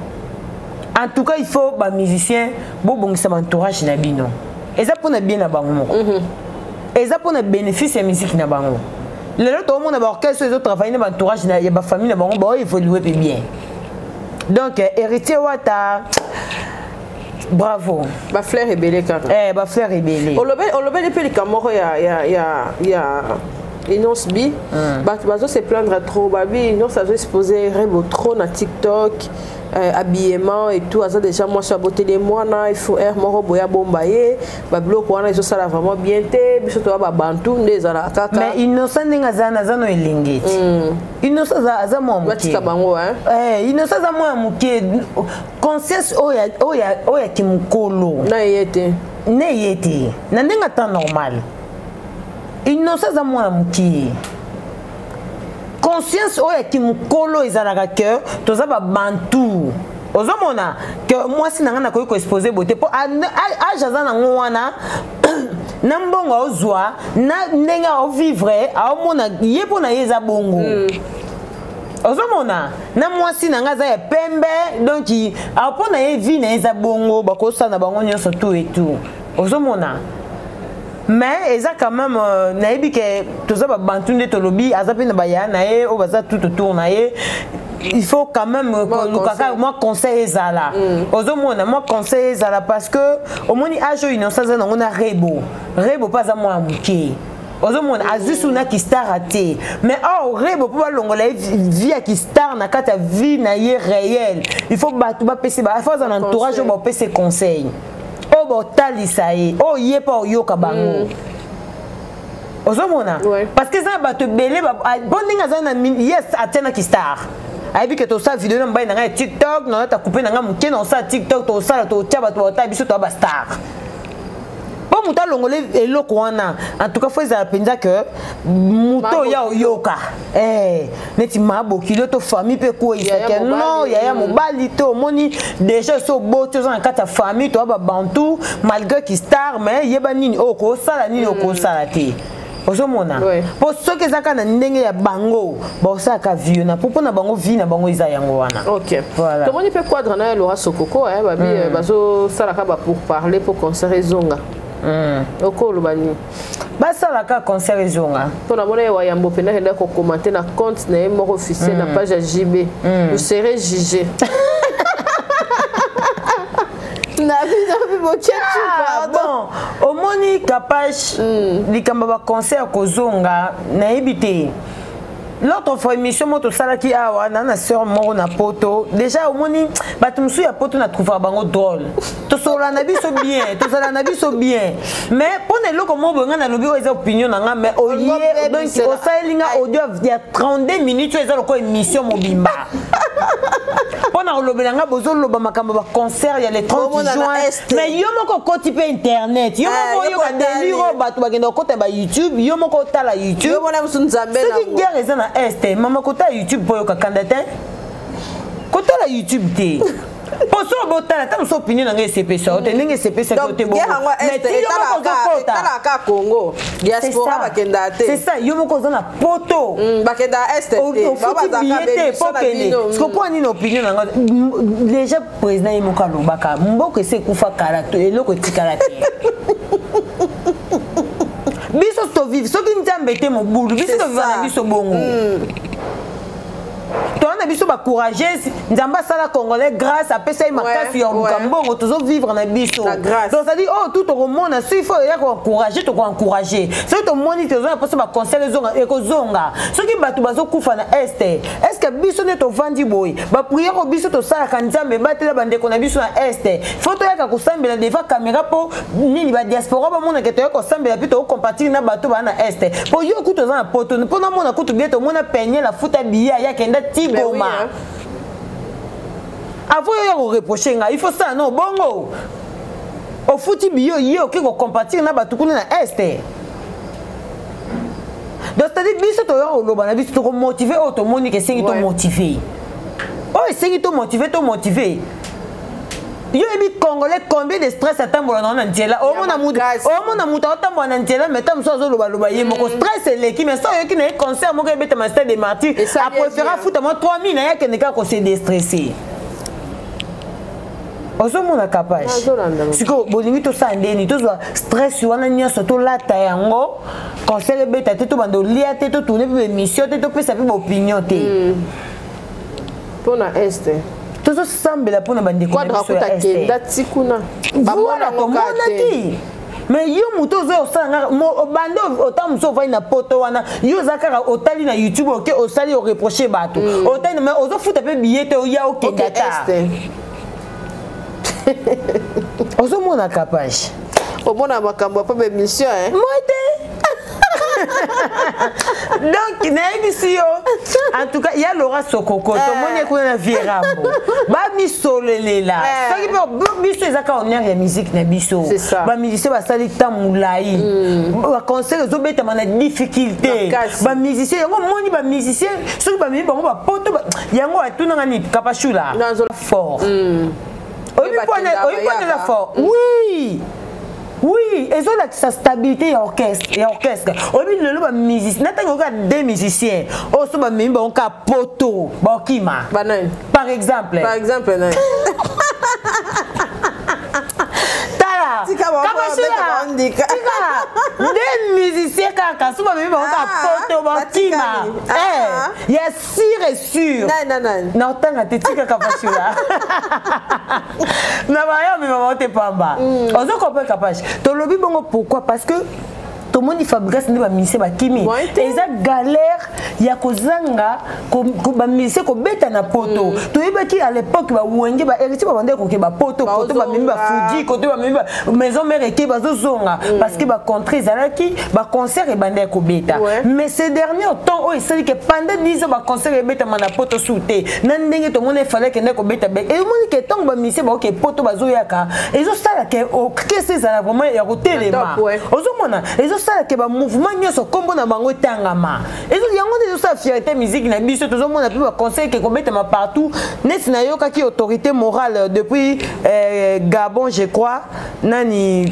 en tout cas il faut ba musicien bo bongisa entourage na bino eza pona bien na bango moko eza pona bénéfice ya musique na bango lelo to mona ba orchestre les autres travailler na entourage na ya ba famille na bango ba évoluer bien. Donc, héritier Wata, bravo. Ba fleur est belle quand même. Ba fleur est belle. On le met depuis les Camoro, il y a Inos B. Bazo se plaindre trop. Babi, Inos a exposé Rebo trop na TikTok, habillement et tout. Asa déjà moi sur beauté des mois na il faut air moro boya bombaye. Bablo ko wana ça la vraiment bien té. Biso to ba bantu ndeza la kaka. Mais Innocent ninga zana zano elingeti. Innocent za mo muke. Batika bango Innocent za mo muke. Conscience oya kimukolo. Na yete. Ne yete. Na ninga temps normal. Innocent za mo muke. Conscience oya kimukolo ezalaka cœur toza ba bantu ozomona que moi si nanga na ko exposer beauté po aja za na ngwana na mbongo ozwa na ndenga o vivre a mona yepo na yeza bongo ozomona na moi si nanga za ya pembe donc a pona ye vie na yeza bongo bakosa na bango nyonso tout et tout ozomona. Mais eza quand même naebi ke toza ba bantu nde tolobi azape na baya na ye o baza tout autour na ye il faut quand même que moi conseil ezala ozomona moi conseil ezala parce que au moni ajo innocent za ngona rebo pas za moi muke ozomona azusu na ki star até mais rebo po balongola vie ya ki star na kata vie na ye réel il faut batu ba pese ba faut un entourage ba pese conseil o bo talisa ye o ye pa o yoka bango ozomona parce que ça ba te belé ba bondinga za na yes atena ki star aibi que to sa vidéo na mbai na TikTok na ta couper na muke na sa TikTok to sala to tia ba to ta biso to ba star po muta longole eloko wana en tout cas faut ça penza que muto ya yoka neti mabo kilo to famille pe ko isaka non ya mobali to moni déjà so boto za kata famille to ba bantu malgré qui star mais yeba nini oko sala nini oko sala te ozomona po soki ezaka na ndenge ya bango bosaka vie na popo na bango vie na bango eza yango wana. OK. Voilà. Comment on peut quadre na Laura Sokoko babi bazo salaka ba pour parler pour concert ezonga. Okolo bani. Basalaka concert ezonga. Pour na mona wa yambo pena henda ko commenter na compte na mo officiel na page JB. Vous serez jugé. Bon, au moni capage likamba ba concert kozonga na ebité. L'autre fois émission moto salaki awa na sœur moro na poto déjà au moni batumsu ya poto na trouver bango drôle. To sola na biso bien, to sala na biso bien. Mais pone loko mo bonga na lobi oza opinion na mais oye donc o salinga audio ya 32 minutes eza loko émission mobimba. Pona olobelanga bozo loba makambo ba concert ya le 30 juin. Mais yo moko koti pe internet. Yo moko yo ka délire batu bagenda kota ba YouTube, yo moko tala YouTube. Yo mona musu nzambe na este mama kota YouTube pour yo kakanda te kota la YouTube te poso botala ta so opinion na SCP ça te ndenge SCP ça te bon mais ti yo tala ka Congo diaspora bakenda te c'est ça yo moko zona poto bakenda est baba zakabete pokende ce ko ni opinion na déjà président yemoka lobaka mboko se kufa karato eloko tikarate biso to vivre soki nzambe te mobulu biso to vivre na biso bongo tona biso ba courageuse nzamba sala congolais grâce à pesa makasi ya mbongo tozo vivre na biso donc ça dit oh tout au monde il faut ya encourager to encourager c'est to moni tozo na posa ba conseil zonga e ko zonga soki batu bazo kufa na est-ce que biso ne to vandi boy ba prière ko biso to sala ka nzambe batela bande ko na biso na est faut to ya ka kosambela devant caméra po nini ba diaspora ba mona ke to ya kosambela pito ko compartir na bato ba na est po yo kuto za na poto po na mona kuto bieto mona peigner la futa biya ya kenda Tiboma. Avant de reprocher, il faut ça, non, bongo. Au foutu bio, il y a compatir na batukuna na est. Donc c'est-à-dire biso to yo lobana biso to motiver auto moni que c'est qui to motiver. Oh, c'est qui to motiver. Yo ebi congolais combien de stress atambola na nzela o mona muta otambola na nzela mais tam so zo loba ye moko stress eleki mais so yo ki na concert moko ebeta ma stade de martyr a préférer foutre moi 3000 na ya ke neka ko se déstresser ozo mona capage siko bolingi to sandeni to zo stress wana nyoso to lata yango concert ebeta te to bando lia te to tourner pe mission te to pesa pe opinion te pona este tout ça semble la pour bande quoi kenda tikuna voilà comment on a dit mais yo muto zo sanga bande autant so va na poto wana yo zakara otali na YouTube OK osali o reprocher bato otali mais ozo futa pe billet te ya OK data ozo mona capage o mona makambo pa be mission hein moite donc en tout cas il y a Laura Sokoko tout le monde est connu na Virambo ba misolelela soki pe biso ezaka on ya musique na biso ba musicien ba sali tamulai ba concert zo beta na difficulté ba musicien yango moni ba musicien soki ba mi bango ba poto yango atuna ngani kapashula fort oyi pone la fort oui, et ça stabilité orchestre. Obi le ba musicien, n'attends que des musiciens. Oh so ba mi ba on ka poto, ba kima. Par exemple. Non. Des musiciens kaka so ba mi ba on ka poto, ba kima. Il y a sûr. Non, tanga te tika kapashula. Na ba yo mi ba te pamba. Ozo ko pe capage. Tolobi bongo pourquoi parce que tout le monde il fabrique des musiciens ba kimi et ça galère ya kozanga ko ba musicien ko beta na poto to yebaki à l'époque ba wenge ba héritier ba bande ko ke ba poto ba mimi ba fuji ko ba mimi maison mère ke ba zonga parce que ba contre zalaki ba concert et bande ko beta mais ces derniers temps oh c'est que pendant 10 ans ba concert et beta na poto souté nan ndenge to monde fallait que ndeko beta be et monde que tant ba musicien ba ke poto ba zoyaka et zo sala que au que c'est ça vraiment ya ko telema ozo mona ça que ba mouvement nyoso kombo na bango tangama ezo yango de ça fierté musique na biso tozo mona pe ba conseil que kometa ma partout net na yoka ki autorité morale depuis Gabon je crois nani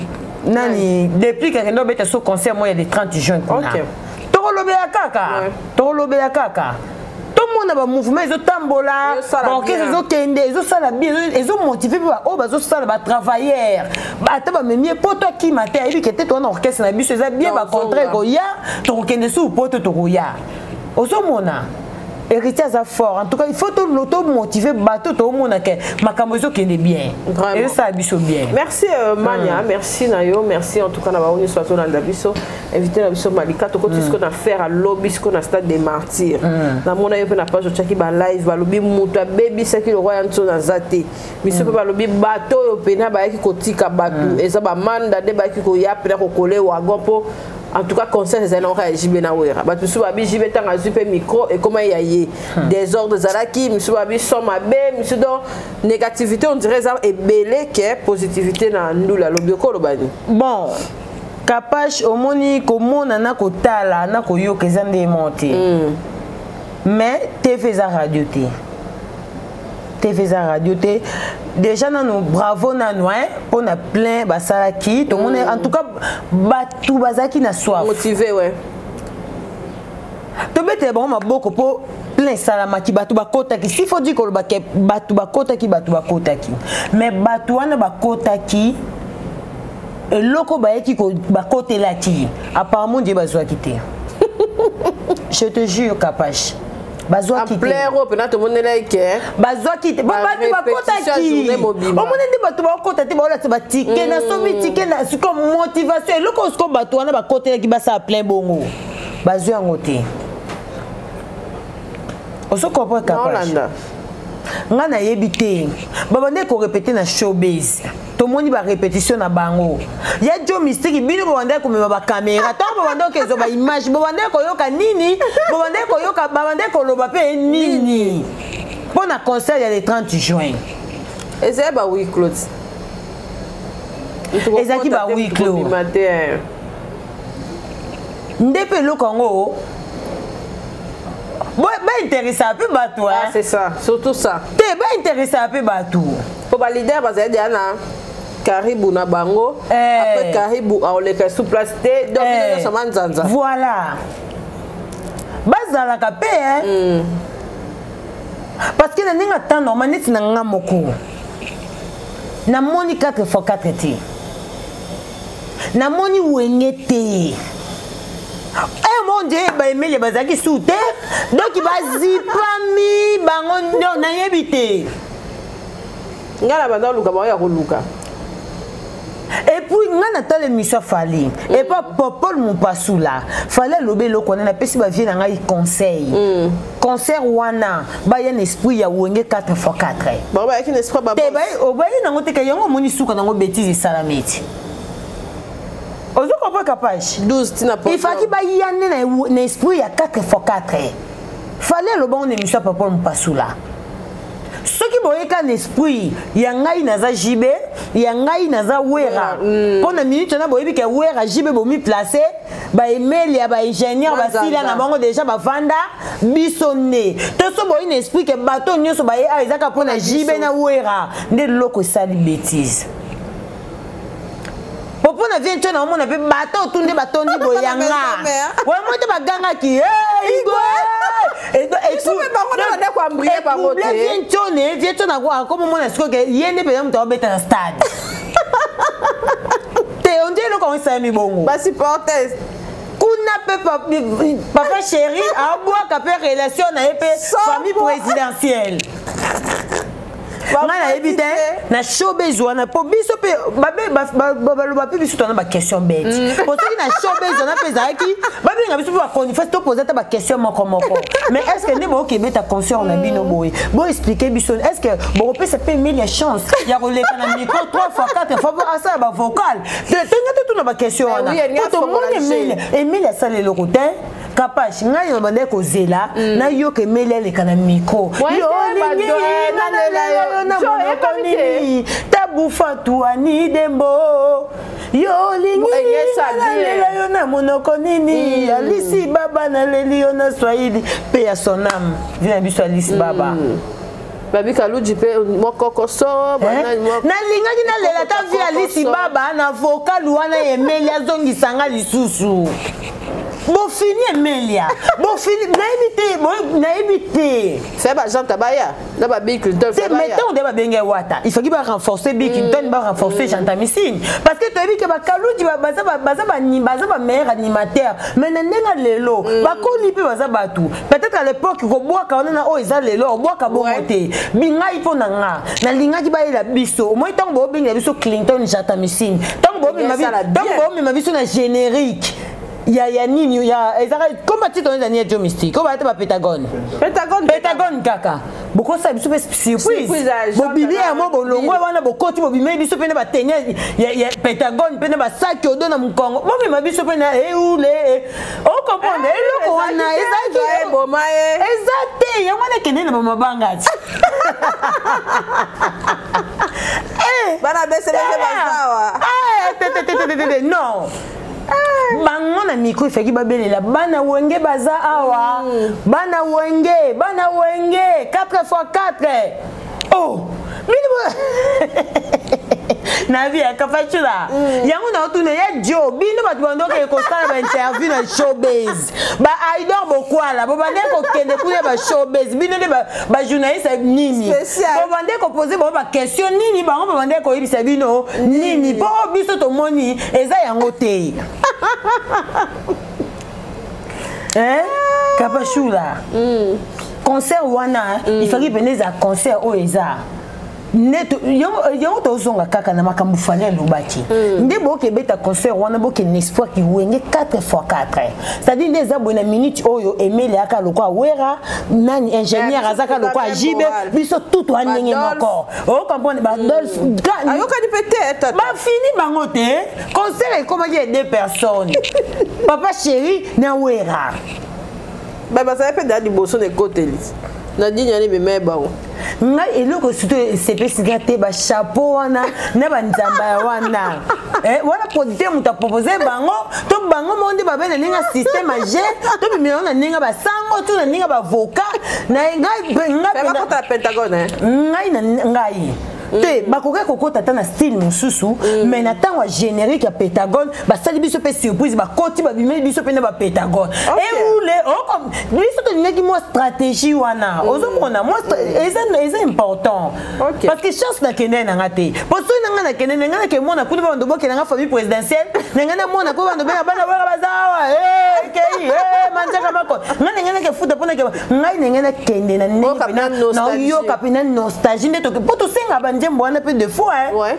depuis que ndo beta so concert moi il y a des 30 juin OK tolo be kaka tout le monde a un mouvement, ils ont tambola, ils ont kende, ils ont sala bien, ils ont motivé pour bazo sala ba travailleurs. Ba taba memie poto ki matin, et puis que t'es ton orchestre na biso, ils bien ba contraire ko ya, ton kende sou poto to ko ya. Ozo mona. Héritage à fort. En tout cas, il faut tout l'auto-motiver, bateau, tout le monde que ma camozo qui est bien. Et ça, biso bien. Merci Mania, merci Nayo, merci en tout cas d'avoir une soirée dans le biso. Invité la biso Malika, tout ce qu'on a fait à lobby, ce qu'on a stade des martyrs. Dans mon avis, on a pas de chaki ba live, ba lobby muta baby, c'est qui le roi Anto dans zate. Monsieur peut pas lobby bateau, au pena ba qui kotika bateau. Et ça ba manda de ba qui ko ya pena ko coller ou agopo. En tout cas, conseil c'est un JB Nawera. Bah tout ça, JB tang super micro et comment il y a des ordres zalaki, monsieur Babi somme abe, monsieur donc négativité on dirait ça et belé que positivité na nous la lobioko lobani. Bon, capage au moni comment nana ko tala na ko yo kezande monter. Mais TV za radio té. TV za radio té déjà nanu bravo nanu pour na plein basalaki tout le monde en tout cas batu bazaki na soif motivé ouais to bete bon maboko po plein salamaki batu bakotaki s'il faut dire que batu bakotaki mais batu wana bakotaki eloko bayeki ko bakotelaki apparemment Dieu bazwaki te je te jure Kapache bazwaki te plaire pe na to monela ke bazwaki te batu bakotaki omone ndi batu bakotaki ba ola te batike na somi tike na siko motivation eloko siko batu wana bakotelaki basa plein bongo bazwa yango te oso comprendre Kapache nga na yebi te babande ko répéter na showbiz to moni ba répétition na bango ya jo mystique bino babande ko mema ba caméra to babande ko zo ba image babande ko yoka nini babande ko loba pe nini pour na concert ya le 30 juin ezé ba oui Claude ezaki ba oui Claude ndepe lokango ba intéressé un peu bateau hein c'est ça surtout ça te ba intéressé un peu bateau pour ba leader ba zedi ana karibu na bango après karibu a oleka sous place te donc ça manzanza voilà bazala ka pe hein parce que na ninga temps normal net na nga moko na moni 4x4 te na moni wengete mon Dieu, Emile bazaki soute donc il va zipami bango na yebite ngala banda luka ba ya koluka et puis ngana tole mission fali et pas Paul Mupasula fallait lobe loko na pesi ba vie na ngai conseil concert wana ba ya esprit ya wenge 4x4 ba ba yakine esprit ba te ba obayi na ngote ka yango moni suka na ngo bêtise salameti ozo comprendre Kapache 12 tina il fallait ba yane na esprit ya 4x4 fallait le bon émission Paul Mupasula ce qui boyeka un esprit ya ngai naza jibe ya ngai naza wera pona minute na boyebi ke wera jibe bomi placer ba email ya ba ingénieur ba sila na bango déjà ba vanda bisonné to so boyi un esprit ke bato nyoso ba ya ezaka pona jibe na wera nde loko sali bêtise popo na vient tona mona pe bato tunde batondi boyanga wa moto baganga ki igo et tout viens tu n'avoir comme mon est-ce que yende pe mto beta na stade te on dit le comment ça mi bongo ba supporter kuna pe papa chéri a boire ka pe relation na épé famille présidentielle ngana ebite na showbiz wana po biso pe ba pe biso tona ba question bête pour ça que na showbiz wana pe zaki ba binga biso ba confesse to poser ta ba question moko mais est-ce que ne bo ke beta conscient na bino boy bo expliquer biso est-ce que bo pe ça peut mille chance ya releka na micro 3 fois 4 fois ba ça ba vocal tenga tout na ba question wana to monde Emile ça le rotin Kapache ngai bande ko zela na yo ke mele le kana micro yo na monokonini tabufa tuani dembo yo lingi yo na monokonini alisi baba na lelio na swahili pe ya sonam vina biso alisi baba babi kaluji pe mokoko so bana na lingaki na lela ta vi alisi baba na vocal wana emeli azongisanga lisusu bon fini Emelia bon fini naibité c'est pas Jean Tabaya na ba Bill Clinton c'est maintenant on doit benga wata il faut qu'il va renforcer Bill Clinton va renforcer Jean Tamisine parce que tu as vu que ba kaluji baza ba meilleur animateur mais na ndenga lelo ba koni pe baza batu peut-être à l'époque ko boa ka na o eza lelo boa ka bongote binga ipo na nga na linga ki ba ila biso moi tant bo benga biso Clinton Jean Tamisine tant bo me biso na générique ya nini ya ezaka comment tu donnes Daniel Joe Mystique ko ba te ba Pentagone kaka boko sa biso surprise bobili ya mo bolongo wana bokoti bobime biso pene ba tenya ya Pentagone pene ba saki odona mukongo bo me biso pene eule o comprendre eloko wana ezaki bomaye ezate ya wana kene na mabanga bana bese bazawa non bango na micro ifaki babelela bana wenge baza awa bana wenge 4x4 oh mini na vie akafachula yango na otune ya jo bino batu bandoka ekosala ba interview na showbiz ba idol bokwala bo bande ko kende kuya ba showbiz bino de ba journaliste nini bo bande ko poser ba question nini bango ba bande ko yibisa bino nini po biso to moni eza yango te kapachula concert wana il fallait venir à concert au eza neto yango tozonga kaka na makambo fale lobaki nde boke beta concert wana boke l'espoir ki wenge 4x4 c'est-à-dire les abonnés na minute oyo Emile aka lokwa wera nani ingénieur azaka lokwa jibe biso tout wanenge moko o comprendre ba Dolph ayoka di peut-être ba fini bango te concert e comme il y a 2 personnes papa chéri na wera ba ça peut d'aller bosso de côté na dinya ni bemé bawo nga eloko surtout CPC te ba chapeau wana na ba nzamba wana wana producteur muta proposer bango to bango monde ba bena ninga système age to bimelo na ninga ba sango to na ninga ba vocal na ngai ba kota Pentagone ngai te bakoka kokota ta na style mususu mais na tango générique ya Pentagone ba sali biso pe surprise ba koti ba bimeli biso pe na ba Pentagone et oule comme biso to ninga mo stratégie wana ozomona mo c'est important parce que chance na kende na ngate parce que na kende na ke mona kutu ba ndo boke na famille présidentielle na mona ko ba ndo bena bana ba bazawa kei manjaka mako ngana ke futa pona ke ngai na kende na ninga na yo kapina nostalgie nde to poto senga njembo wana pe de fois ouais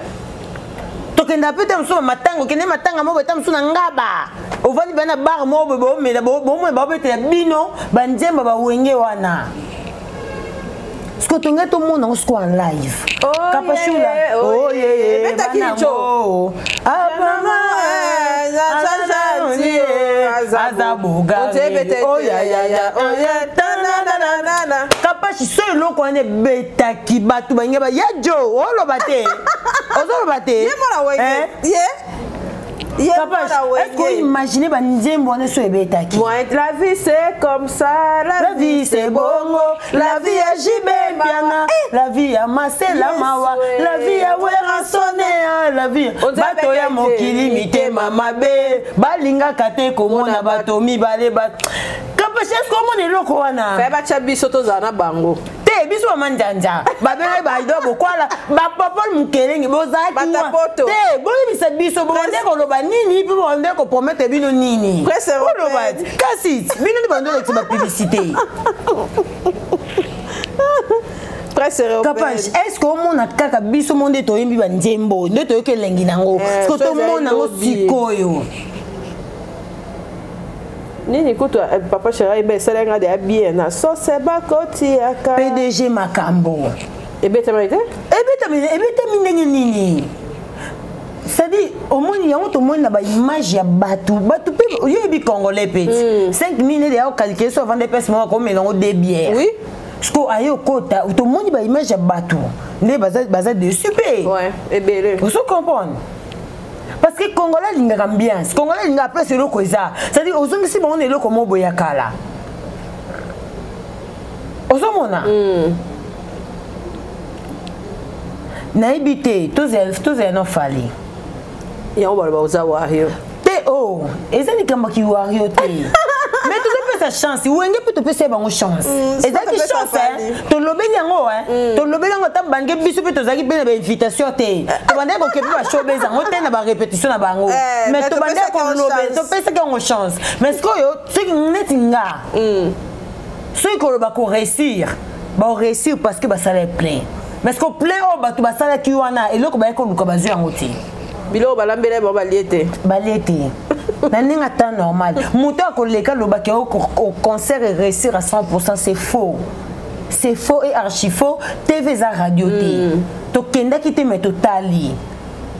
tokenda pe te mso matango kende matanga mo beta mso na ngaba ovani bana bar mo bo mela bo mo ba bete bino banjemba ba wenge wana sko tonga to mona sko en live kapashula oh yeah beta kilicho mama azabuga oh yeah oh yeah kapashi so eloko ane betaki batu bange ba ya jo oloba te ozoloba te est-ce que imaginez ba nzembo ane so ebetaki la vie c'est comme ça la vie c'est bongo la vie ya jibe biana la vie ya masela mawa la vie ya wera sone la vie bato ya mokili mitema mabe balingaka te komona bato mibale kapashi est-ce que omona eloko wana kaya batia biso tozala na bango te biso bamanjanja babela baido bokwala bapapol mukelenge bozalaki te boyebisa biso bonde koloba nini mpe bonde kopromete bino nini oloba kasi bino nde bando lekisa bapublicité kapage est-ce que omona kaka biso mo nde toyembi banzembo nde toyoki elengi nango ce que tomona yango sikoyo nini kutu papa chéri ebe esalenga de bien na sose bakotiaka PDG makambo ebetami ndenge nini c'est-à-dire omoni yango tomoni na baimage ya bato mpe oyebi congolais peti 5 minutes ya okalcule so vendre pese moko akomela yango de bière oui siko aye okota tomoni baimage ya bato nde baza dessus mpe ebele oso comprendre parce que Congolais lingaka ambiance Congolais lingaka place eloko eza c'est-à-dire ozongisi bango na eloko mo boya kala ozomona nayebi te tozala no fali yango baloba oza wario te o eza likambo ki wario te mais tozopesa chance wenge mpe topesa ye bango chance ezalaki chance tolobeli yango ata bange biso mpe tozalaki mpe na bainvitation te tobandaki kokepi bashowbase yango te na barépétition na bango mais tobandaki kolobela topesaki yango chance mais sikoyo soki neti nga soki koloba koréussir baoréussir parce que basala plein mais siko plein oyo bato basalaki wana eloko bayaki koluka bazwi yango te biloko balambela bango balie te na ndenge ata normal moto akoleka lobaki au concert et réussir à 100% c'est faux et archi faux TV eza radio te tokendaki te me totali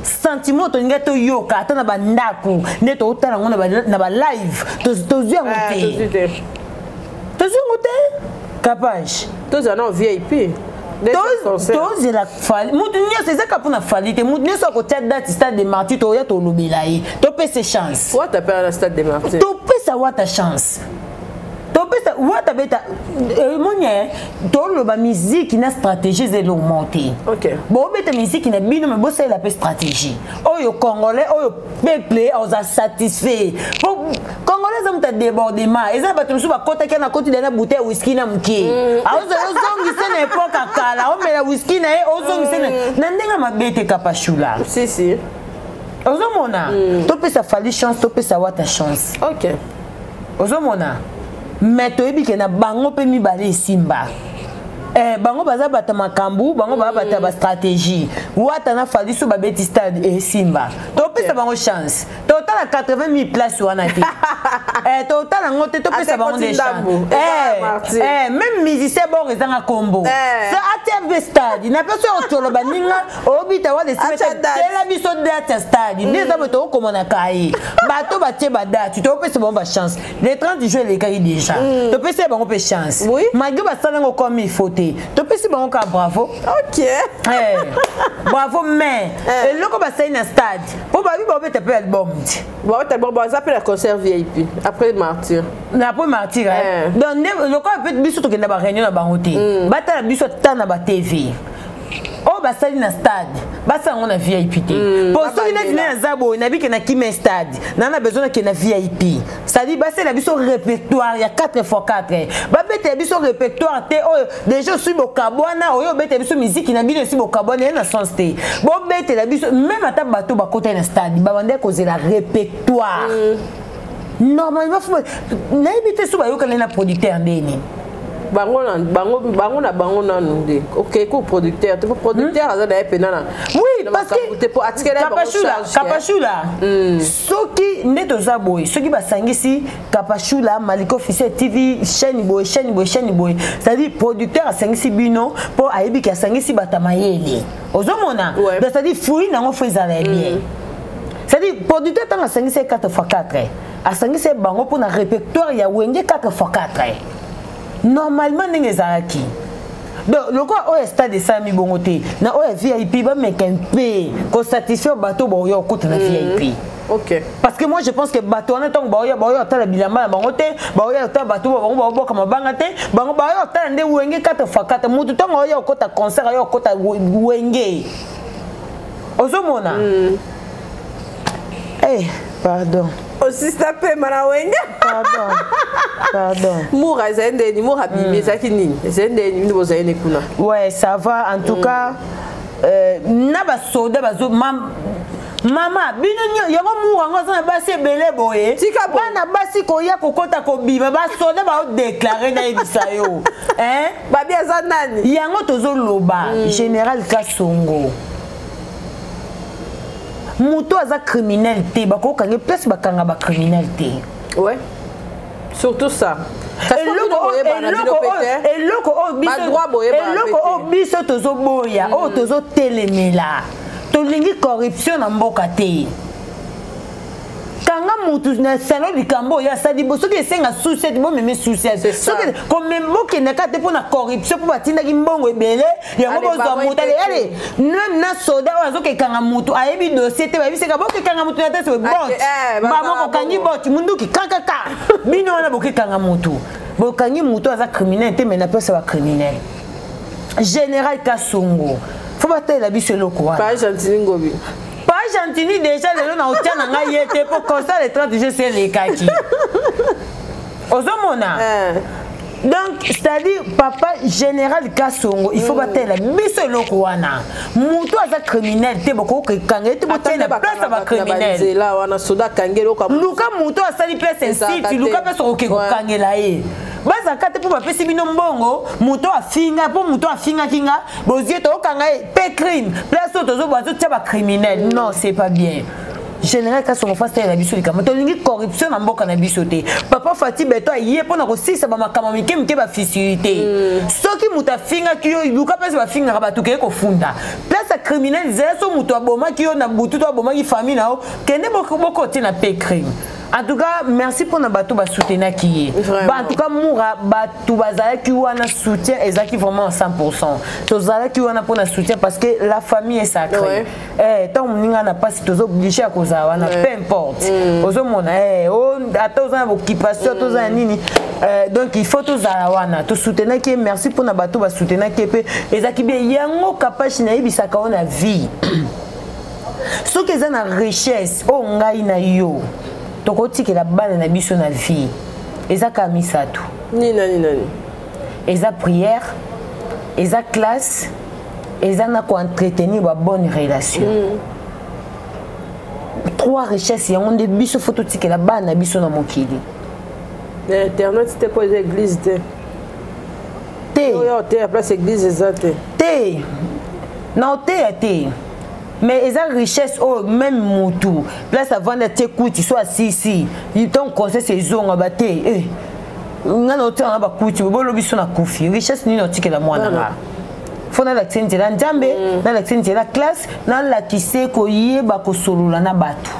sentiment tolinga toyoka ata na bandako nde totala yango na balive tozwi yango te capage tozala na VIP tozela fali mutu nyonso ezaka mpona fali te mutu nyonso akotia date stade de martyr toya tolobela ye topesa chance wata mpe na stade de martyr topesa wata chance pesa wata beta monye tolo ba musique na stratégie de monter. OK. Bon beta musique na bino mais bossa la stratégie. Oyo congolais oyo peuple aux a satisfait. Congolais ont débordement. Et ça ba tout ba kota ki na koti na bouteille whisky na mki. Aozo zongi se na époque kala o mela whisky na e ozongi se na ndenga mabete kapashula. Si si. Ozomona. To pesa fali chance to pesa wata chance. OK. Ozomona. Mais toyebi ke na bango pe mibale simba. Bango baza bata makambu, bango baza bata ba stratégie. Wata na fali so ba beti stade et simba. To pesa bango chance. Total 80,000 places wana te. Total ngote to pesa bango des chances. Même musicien bon rezanga combo. C'est ATV stade. Na personne otolo baninga obita wa de simeta. La biso date stade. Les hommes to komona kai. Bato batie badate. To pesa bango ba chance. Les 30 jours les kai déjà. To pesa bango pe chance. Malgré ba salango comme il faut. Tu peux si bon cas bravo. OK. Bravo mais le loco ba c'est un stade. Pour ba bi ba te pe album. Ba te bon ba ça peut la concert VIP après martyr. Après martyr. Donc le loco peut biso to kenda ba réunion na bangote. Ba ta biso ta na ba TV. Oh bah ça na stade bah ça on a VIP pour ceux qui na zabo na bi que na kime stade na besoin que na VIP ça dit bah c'est la biso répertoire il y a 4x4 bah bete biso répertoire te oh déjà suis bokabwana oyo bete biso musique na bi aussi bokabwana na sens te bon bete la biso même ata bato ba côté na stade ba bande causer la répertoire normalement faut na éviter sous ba yo kana na producteur ndeni bango na nde OK ko producteur te producteur aza na penana oui parce que pour attirer kapashula soki ndeto za boy soki basangisi kapashula Maliko Officiel TV chaîne boy c'est à dire producteur asangisi bino pour ayebi ki asangisi batamayele ozomona c'est à dire fouille nango faisala bien c'est à dire producteur tanga asangisi 4x4 asangisi bango pour na répertoire ya wenge 4x4 normalement ndenge ezalaki donc le quoi au stade de Sami Bongote na o VIP ba mekempe ko satisfaire bateau ba yo côté na VIP. OK. Parce que moi je pense que bateau na tant ba yo tala bilamba na bangote ba yo tala bateau ba boka mabanga te ba yo tala nde wenge 4x4 mutu tango yo kota concert yo kota wenge ozomona pardon aussi tapé manawenga pardon moura zende ni moura bimé zakini zende ni boza ene kuna ouais ça va en tout cas na ba soda bazo mama bino yango moura ngo za basi belé boye bana basi ko ya kokota ko bima ba soda ba déclarer na ibisayo ba bia za nani yango tozo loba général Kasongo Mouto aza criminalité bako kange place bakanga ba criminalité ouais surtout ça biso tozo boya o tozo telemela to lingi corruption na mboka te kanga mutu na salon du Cambo ya sadi boso ke senga sucette bo meme sucette soki comme mboke na kate pona corruption po batinda ki mbongo ebele ya ngo bozo mutu ale na soda wazo ke kanga mutu ayebi dossier te babi seka boke kanga mutu na tese bot ba moko kangi bot mundu ki kakaka bino wana boke kanga mutu bokangi mutu aza criminel te mais na pesa ba criminel général Kasongo faut battre la biso loko wana pas gentil ngobi pas gentil déjà le na otia na ngai yete pour constat les 30 jours c'est les kaki ozomona donc c'est-à-dire papa général Kasongo il faut battre la biso loko wana mutu aza criminel te boko kanga te botena place ba criminel là wana soda kangelo ka luka mutu asali place ainsi luka place oke kangela ye baza kate pour bapesi bino mbongo muto afinga pour muto afinga kinga bozie to kanga pe crime place tozo bazo tia ba criminel non c'est pas bien général Kasongo face à la biso likama to lingi corruption na mboka na biso te papa Fati beto aye pona ko sisa ba makama mike ba fiscalité soki muto afinga kiyo luka place ba finga ba tuke ko funda place criminel zeso muto aboma kiyo na butu to aboma ki famille na o kende boko tina pe crime En tout cas, merci pour notre bateau soutenir qui est. En tout cas, moura bateau bazala qui ou un soutien exact vraiment à 100%. Tozala qui ou un pour soutien parce que la famille est sacrée. Tant on n'a pas si tu es obligé à cause peu importe. Aux hommes on a tous un occupation, tous un nini. Donc il faut tous wana to soutenir qui merci pour notre bateau soutenir qui est exact qui bien yango capable na ibisaka on a vie. Ce que c'est la richesse, oh ngai na yo. Tokoti que la balle na biso na vie. Eza kamisato. Nina. Eza prière, eza classe, eza na ko entretenir ba bonne relation. Trois richesses y a on de biso photo que la balle na biso na mokili. Internet c'était quoi l'église de? Te à place église exacte. Te. Non te. Mais ils ont richesse au même moutou. Place avant de te coûter soit si ils t'ont conseillé ces zones à battre. On a noté en bas coûter. Bon le biso na koufi. Richesse ni notique la moine là. Faut na l'accent de la jambe, na l'accent de la classe, na la tissé ko yeba ko solo la na batu.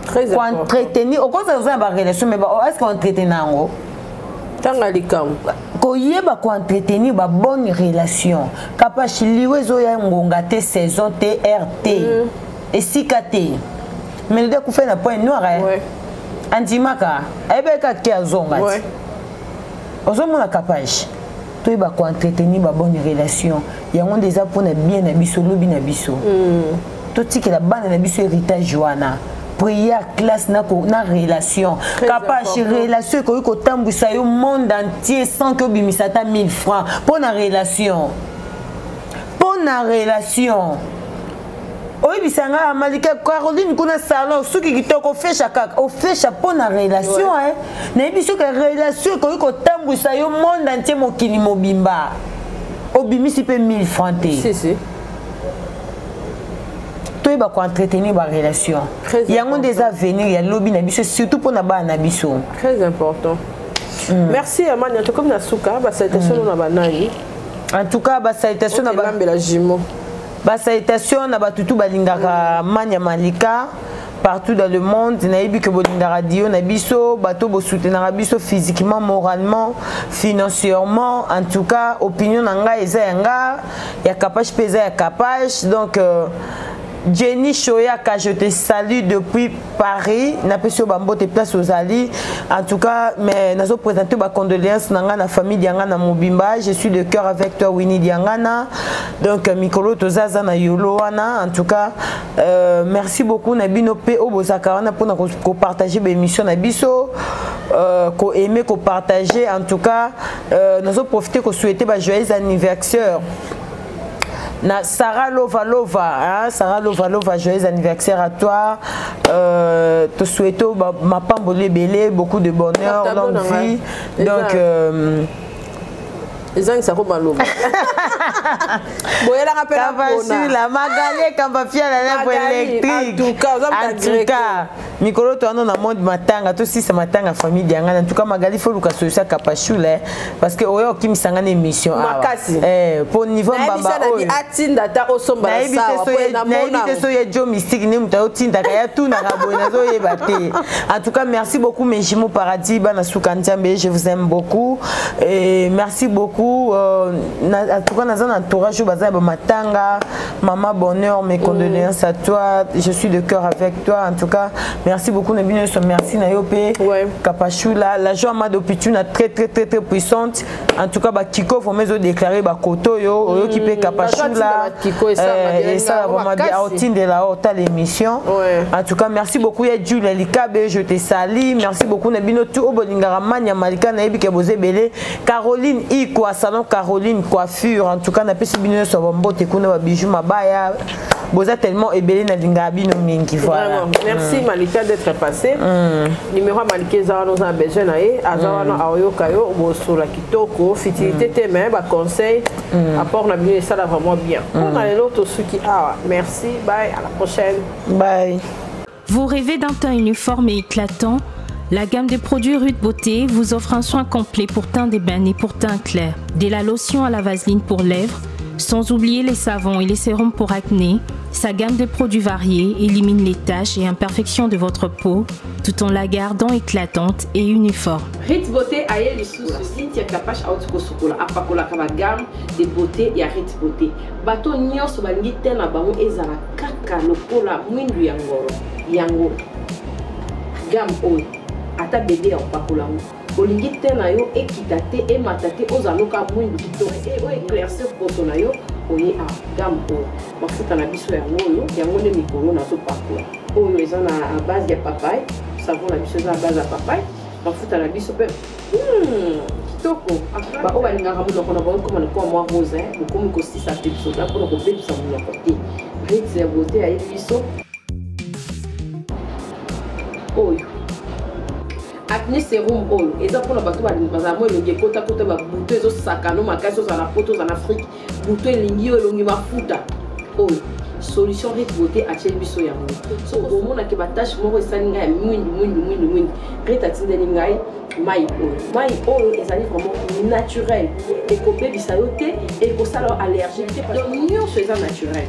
Très important. Pour entretenir, au contraire ça va relation mais est-ce qu'on entretient nango? Tanga likam. Ko yeba ko entretenir ba bonne relation. Kapa chiliwe zo ya ngonga te saison TRT. Et sikate. Mais le coup fait na point noir. Ouais. Antimaka, ebeka ki azonga. Ouais. Ozomona kapage. To yeba ko entretenir ba bonne relation. Yango déjà pour na bien na biso lobi na biso. To tiki la bande na biso héritage wana. Prière, classe, na relation. Capable relation que vous tamboussa au monde entier sans que vous bimisata 1000 francs. Pour la relation. Pour la relation. Oui, bisanga malika Caroline kuna salon suki kitoko fesha kaka o fesha pour la relation hein. Na biso que relation que vous tamboussa au monde entier mokili mobimba. Obimisi pe 1000 francs. Si. Toi il va entretenir ma relation. Il y a des avenirs, il y a lobby nabiso surtout pour na ba nabiso. Très important. Merci Amani, en tout cas na suka ba salutation na banani. En tout cas ba salutation na ba la jimo. Ba salutation na ba tutu balingaka manya malika partout dans le monde. Naïbi que bolinga radio nabiso bato bo soutenir nabiso physiquement, moralement, financièrement. En tout cas opinion nanga eza yanga ya capage pesa ya capage donc Jenny Choyaka, je te salue depuis Paris. N'a pas sur Bambo te place aux Ali. En tout cas, mais nous avons présenté ma condoléance dans la famille Diangana Mobimba. Je suis de cœur avec toi, Winnie Diangana. Donc, Mikolo Tozaza na Yoloana. En tout cas, merci beaucoup Nabino P. Obozakarana pour partager l'émission Nabiso. Qu'on aimer, qu'on partager. En tout cas, nous avons profité qu'on souhaitait un joyeux anniversaire. Na Sarah Lova, hein? Sarah Lova, joyeux anniversaire à toi. Te souhaitons ma pambolé belé, beaucoup de bonheur, longue vie. Donc les gens ça roule l'eau. Boya la rappelle la Magali Kambafia la lèvre électrique. En tout cas, Mikolo toi non na monde matanga, toi si c'est matanga famille Diangana. En tout cas Magali faut luka solution kapachule parce que oyo kim sanga émission pour niveau bamba oyo. Atinda ta osomba sawa pour na mona. Na so ye jo mystique ni muta otinda kaya tout na rabona zo yebate. En tout cas merci beaucoup mes jumeaux paradis bana sukantiambe, je vous aime beaucoup et merci beaucoup. En tout cas, dans un entourage, matanga, maman bonheur, mes condoléances à toi. Je suis de cœur avec toi. En tout cas, merci beaucoup. Merci Nayope. Kapachula. La joie m'a d'opportunité très puissante. En tout cas, Kiko, faut me déclarer Koto yo, qui peut Kapachula. Et ça, vraiment bien. Autine de la haute l'émission. En tout cas, merci beaucoup. Il y a Jules Likabe, je te salue. Merci beaucoup. Nabino tout au Bolingara Mania Malika Naïbi Kabose Belé. Caroline Iko. Salon Caroline coiffure en tout cas na pesi bino so bombo te kuna ba bijoux mabaya boza tellement ebelé na linga bino mingi voilà. Merci Malika d'être passé. Numéro Malika za nous a besoin na e azawa na ayo kayo bo sur la kitoko fitilité te mais ba conseil apport na bino ça là vraiment bien. On a l'autre ceux qui merci bye à la prochaine. Bye. Vous rêvez d'un teint uniforme et éclatant? La gamme de produits Rude Beauté vous offre un soin complet pour teint d'ébène et pour teint clair. De la lotion à la vaseline pour lèvres, sans oublier les savons et les sérums pour acné. Sa gamme de produits variés élimine les taches et imperfections de votre peau, tout tout en la gardant éclatante et uniforme. Rit Beauté a eu sous Cynthia Kapash a outiko sokola apakola kaba gamme de beauté ya Rit Beauté. Bato nyonso balingi te na bango ezala kaka lokola mwindu ya ngoro. Yango gamme oyo ata bébé apakola ngo. Olingi te na yo ekita te emata te ozaloka mwindu kitoko e o éclaircir poto na yo oye a gamme oyo. Mafuta na biso yango nde mikolo na zopakola. Oyo eza na base ya papaye, savon na biso eza na base ya papaye. Mafuta na biso pe kitoko ba o balingaka monoko na bango koma na mwa rose bokomi kosisa te biso da mpona kobebisa monoko te. Rit ya beauté ayebi biso oyo acné sérum oyo eza mpona bato bazala mo elongi ekota babuto ezosakano makasi ozala na poto ozala na afrique buto elingi oyo elongi mafuta oyo solution Rit Beauté atie biso yango so omonaki batache moko esali ngai ya mwindu Rit atindeli ngai mai oyo ezali vraiment naturel ekobebisa yo te ekosala yo allergie te donc nyonso eza naturel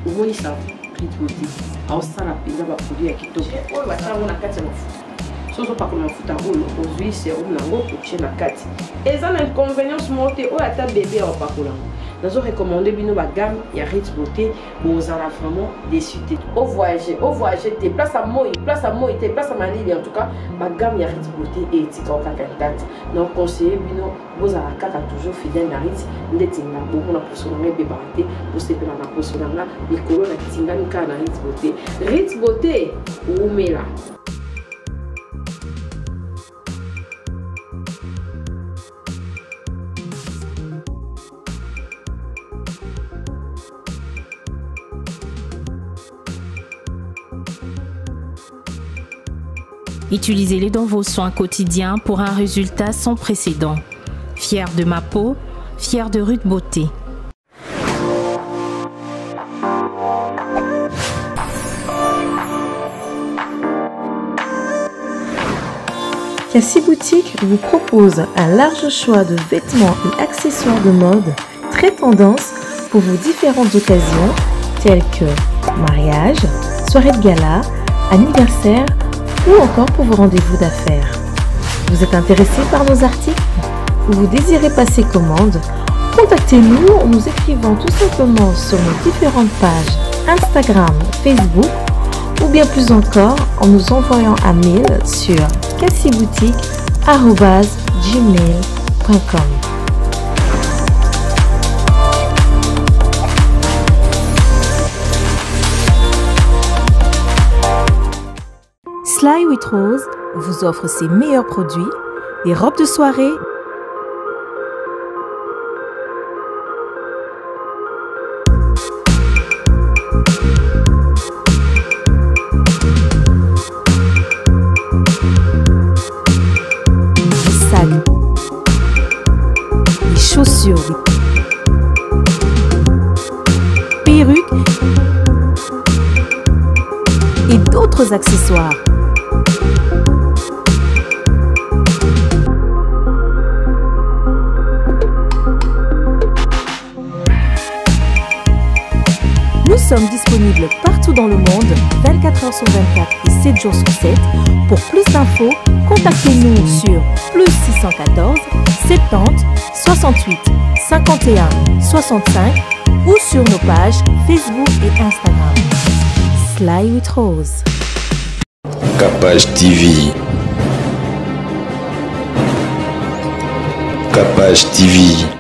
omoni sa Rit Beauté aosala mpenza baproduit ya kitoko oyo basalango na kati ya mafuta soso pakola mafuta oyo ozwi serum nango otie na kati eza na inconvénience moko te oyo ata bébé aopakola nazo recommander bino ba gamme ya Rit Beauté bozala vraiment déçu te au voyager te place à moi te place à Malili en tout cas ba gamme ya Rit Beauté et etika okaka date donc conseiller bino bozala kaka toujours fidèle na Rit ndetinga beaucoup na poso na bébé barate pour se pela na poso na mikolo na tingani ka na Rit Beauté umela. Utilisez-les dans vos soins quotidiens pour un résultat sans précédent. Fier de ma peau, fier de Rit Beauté. Cassie Boutique vous propose un large choix de vêtements et accessoires de mode très tendance pour vos différentes occasions telles que mariage, soirée de gala, anniversaire ou encore pour vos rendez-vous d'affaires. Vous êtes intéressé par nos articles ou vous désirez passer commande? Contactez-nous en nous écrivant tout simplement sur nos différentes pages Instagram, Facebook ou bien plus encore en nous envoyant un mail sur cassieboutique@gmail.com. Sly with Rose vous offre ses meilleurs produits, les robes de soirée, les sacs, les chaussures, les perruques et d'autres accessoires. Nous sommes disponibles partout dans le monde, 24 heures sur 24 et 7 jours sur 7. Pour plus d'infos, contactez-nous sur +614 70 68 51 65 ou sur nos pages Facebook et Instagram. Sly with Rose. Capage TV. Capage TV.